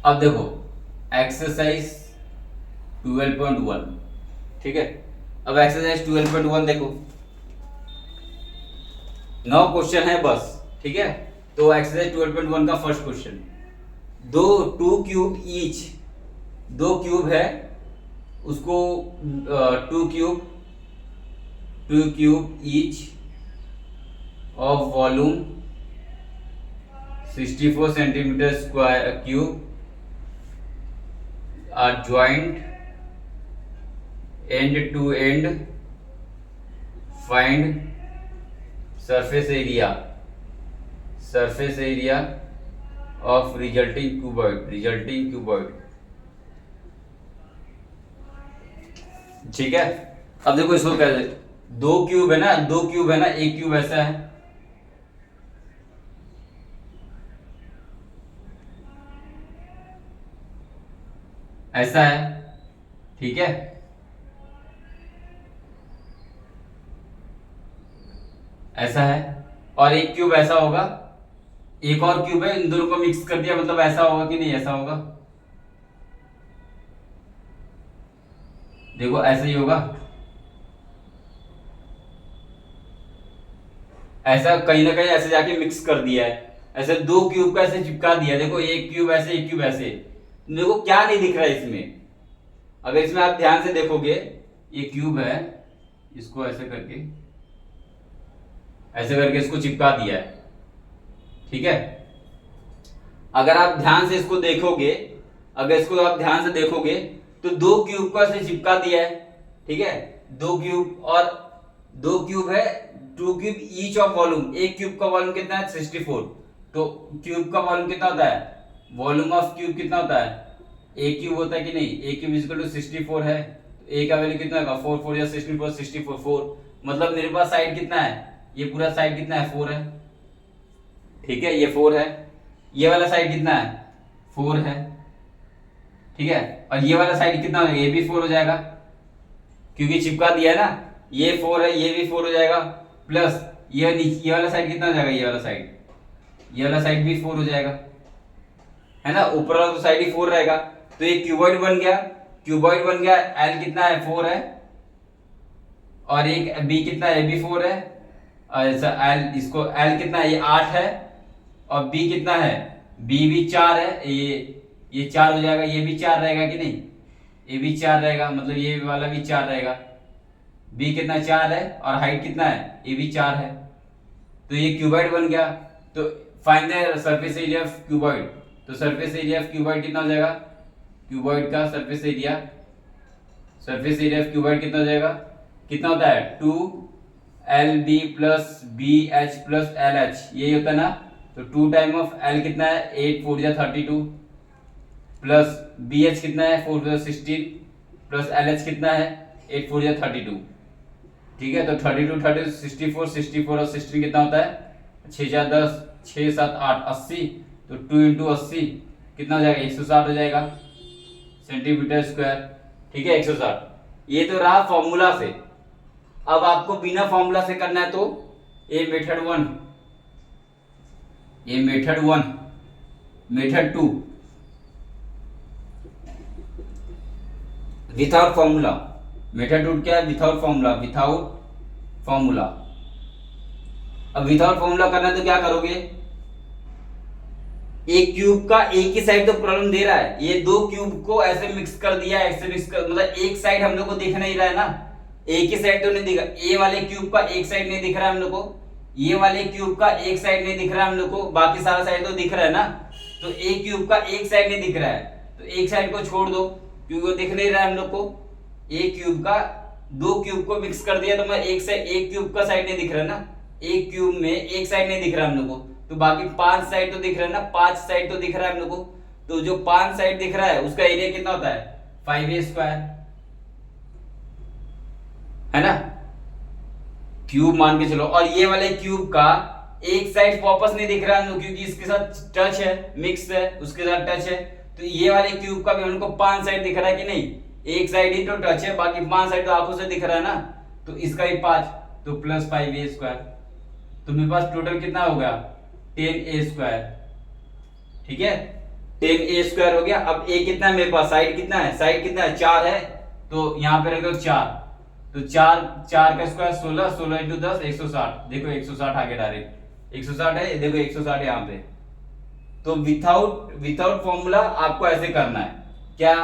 अब देखो एक्सरसाइज 12.1, ठीक है। अब एक्सरसाइज 12.1 देखो, 9 क्वेश्चन है बस, ठीक है। तो एक्सरसाइज 12.1 का first question, two cube each, 2 cube है, उसको 2 cube each of volume 64 centimetre square cube are joined end to end, find surface area of resulting cuboid, ठीक है। अब देखो इसको कैसे, 2 क्यूब है ना, 2 क्यूब है ना, एक क्यूब ऐसा है, ऐसा है, ठीक है, ऐसा है, और एक क्यूब ऐसा होगा, एक और क्यूब है, इन दोनों को मिक्स कर दिया, मतलब ऐसा होगा कि नहीं, ऐसा होगा, देखो ऐसा ही होगा, ऐसा कहीं ना कहीं ऐसे जाके मिक्स कर दिया है, ऐसे 2 क्यूब का ऐसे चिपका दिया, देखो एक क्यूब ऐसे, एक क्यूब ऐसे, देखो क्या नहीं दिख रहा है इसमें, अगर इसमें आप ध्यान से देखोगे, ये क्यूब है, इसको ऐसे करके इसको चिपका दिया है, ठीक है। अगर आप ध्यान से इसको देखोगे, अगर इसको आप ध्यान से देखोगे तो 2 क्यूब को ऐसे चिपका दिया है, ठीक है, 2 क्यूब, और 2 क्यूब है, 2 क्यूब ईच ऑफ वॉल्यूम, एक क्यूब का वॉल्यूम कितना है, 64, तो क्यूब का वॉल्यूम कितना होता है, वॉल्यूम ऑफ क्यूब कितना होता है, एक क्यूब होता है कि नहीं, एक क्यूब इक्वल टू 64 है, तो ए का वैल्यू कितना होगा, 4 4 या 64, 64 4, मतलब मेरे पास साइड कितना है, ये पूरा साइड कितना है, 4 है, ठीक है, ये 4 है, ये वाला साइड कितना है, 4 है, ठीक है, और ये वाला साइड कितना हो जाएगा, ये भी 4 हो जाएगा, क्योंकि चिपका दिया है ना, ये 4 है, ये भी 4 हो जाएगा, प्लस ये वाला साइड कितना हो जाएगा, ये वाला साइड भी 4 हो जाएगा, है ना, ऊपर वाला तो साइड ही 4 रहेगा, तो ये क्यूबॉइड बन गया, एल कितना है, 4 है, और एक बी कितना है, बी 4 है, ऐसा एल, इसको एल कितना है, ये 8 है, और बी कितना है, बी भी 4 है, ये 4 हो जाएगा, ये भी 4 रहेगा कि नहीं, ये भी 4 रहेगा, मतलब ये वाला भी 4 रहेगा, बी कितना 4 है, और हाइट कितना है, ये भी 4 है, तो ये क्यूबॉइड बन गया। तो find the surface area of cuboid, तो सरफेस एरिया ऑफ क्यूबॉइड कितना हो जाएगा, क्यूबॉइड का सरफेस एरिया ऑफ क्यूबॉइड कितना हो जाएगा, कितना होता है, 2LB plus BH plus LH, यही होता है ना, तो 2 टाइम ऑफ L कितना है, 8 4 या 32, प्लस BH कितना है, 4 4 16, प्लस LH कितना है, 8 4 या 32, ठीक है, तो 32 32 64 64 और 16 कितना होता है, 6 4 10, 6 7 8 80, तो 2 इंटू 80 कितना हो जाएगा, 160 हो जाएगा सेंटीमीटर स्क्वायर, ठीक है, 160। ये तो रहा फॉर्मूला से, अब आपको बिना फॉर्मूला से करना है तो ये मेथड 1, ये method 1, method 2 without formula, method 2 क्या है, विथआउट फॉर्मूला, विथआउट फॉर्मूला। अब विथआउट फॉर्मूला करना है तो क्या करोगे, एक क्यूब का एक ही साइड तो प्रॉब्लम दे रहा है, ये दो क्यूब को ऐसे मिक्स कर दिया, ऐसे मिक्स कर, मतलब एक साइड हम लोग को दिख नहीं रहा है ना, एक ही साइड तो नहीं दिखा, ये वाले क्यूब का एक साइड नहीं दिख रहा है हम लोग को, ये वाले क्यूब का एक साइड नहीं दिख रहा है हम लोग को, बाकी सारा साइड तो दिख रहा है ना। तो एक क्यूब का एक साइड नहीं दिख रहा है तो एक साइड को छोड़ दो क्योंकि वो दिख नहीं रहा है हम लोग को। एक क्यूब का दो क्यूब को मिक्स कर दिया तो मैं एक से एक क्यूब का साइड नहीं दिख रहा है ना, एक क्यूब में एक साइड नहीं दिख रहा हम लोग को, तो बाकी 5 साइड तो दिख रहा है ना, 5 साइड तो दिख रहा है हम लोग को। तो जो 5 साइड दिख रहा है उसका एरिया कितना होता है, 5a² है ना, क्यूब मान के चलो। और ये वाले क्यूब का एक साइड वापस नहीं दिख रहा है क्योंकि इसके साथ टच है, मिक्स है, उसके साथ टच है, तो ये वाले क्यूब का भी हमको 5 साइड दिख रहा है कि नहीं, एक साइड ही तो टच है, बाकी 5 साइड तो आंखों से दिख रहा है ना, तो इसका भी 5, तो प्लस 5a²। तो मेरे पास टोटल कितना हो गया, 10a², ठीक है, 10a² हो गया। अब a कितना है मेरे पास, साइड कितना है, साइड कितना है, 4 है, तो यहाँ पे रख दो 4, तो 4 का स्क्वायर 16, 16 इंटू 10 160, देखो 160 आ गया डायरेक्ट, 160 है, देखो 160 यहाँ पे। तो विथाउट फॉर्मूला आपको ऐसे करना है, क्या,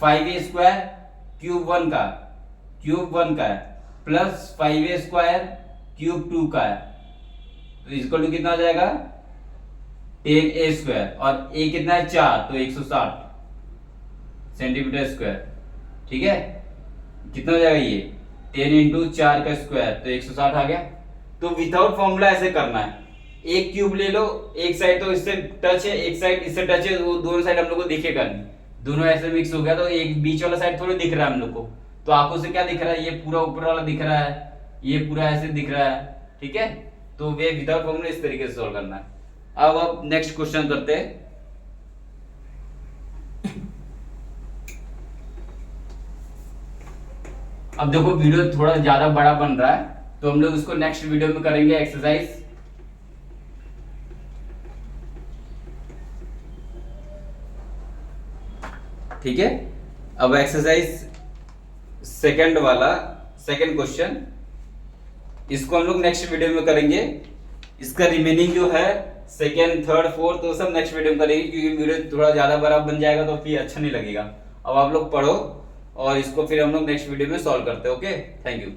5a² क्यूब 1 का है प्लस 5a² क्यूब 2 का है, तो इक्वल टू कितना हो जाएगा, 10a², और a कितना है 4, तो 160 सेंटीमीटर स्क्वायर, ठीक है, कितना हो जाएगा ये 10 इंटू 4 का स्क्वायर, तो 160 आ गया। तो विथआउट फॉर्मूला ऐसे करना है, एक क्यूब ले लो, एक साइड तो इससे टच है, एक साइड इससे टच है, वो दोनों साइड हम लोग को दिखेगा नहीं, दोनों ऐसे मिक्स हो गया, तो एक बीच वाला साइड थोड़ी दिख रहा है हम लोग को, तो आंखों से क्या दिख रहा है, ये पूरा ऊपर वाला दिख रहा है, ये पूरा ऐसे दिख रहा है, ठीक है। तो वे विदाउट फॉर्मूला इस तरीके से सॉल्व करना है। अब नेक्स्ट क्वेश्चन करते हैं। अब देखो वीडियो थोड़ा ज्यादा बड़ा बन रहा है, तो हम लोग इसको नेक्स्ट वीडियो में करेंगे एक्सरसाइज, ठीक है। अब एक्सरसाइज सेकंड वाला, सेकंड क्वेश्चन, इसको हम लोग नेक्स्ट वीडियो में करेंगे। इसका रिमेनिंग जो है सेकंड, थर्ड, फोर्थ, तो सब नेक्स्ट वीडियो में करेंगे, क्योंकि वीडियो थोड़ा ज्यादा बड़ा बन जाएगा तो फिर अच्छा नहीं लगेगा। अब आप लोग पढ़ो और इसको फिर हम लोग नेक्स्ट वीडियो में सॉल्व करते हैं। Okay, thank you.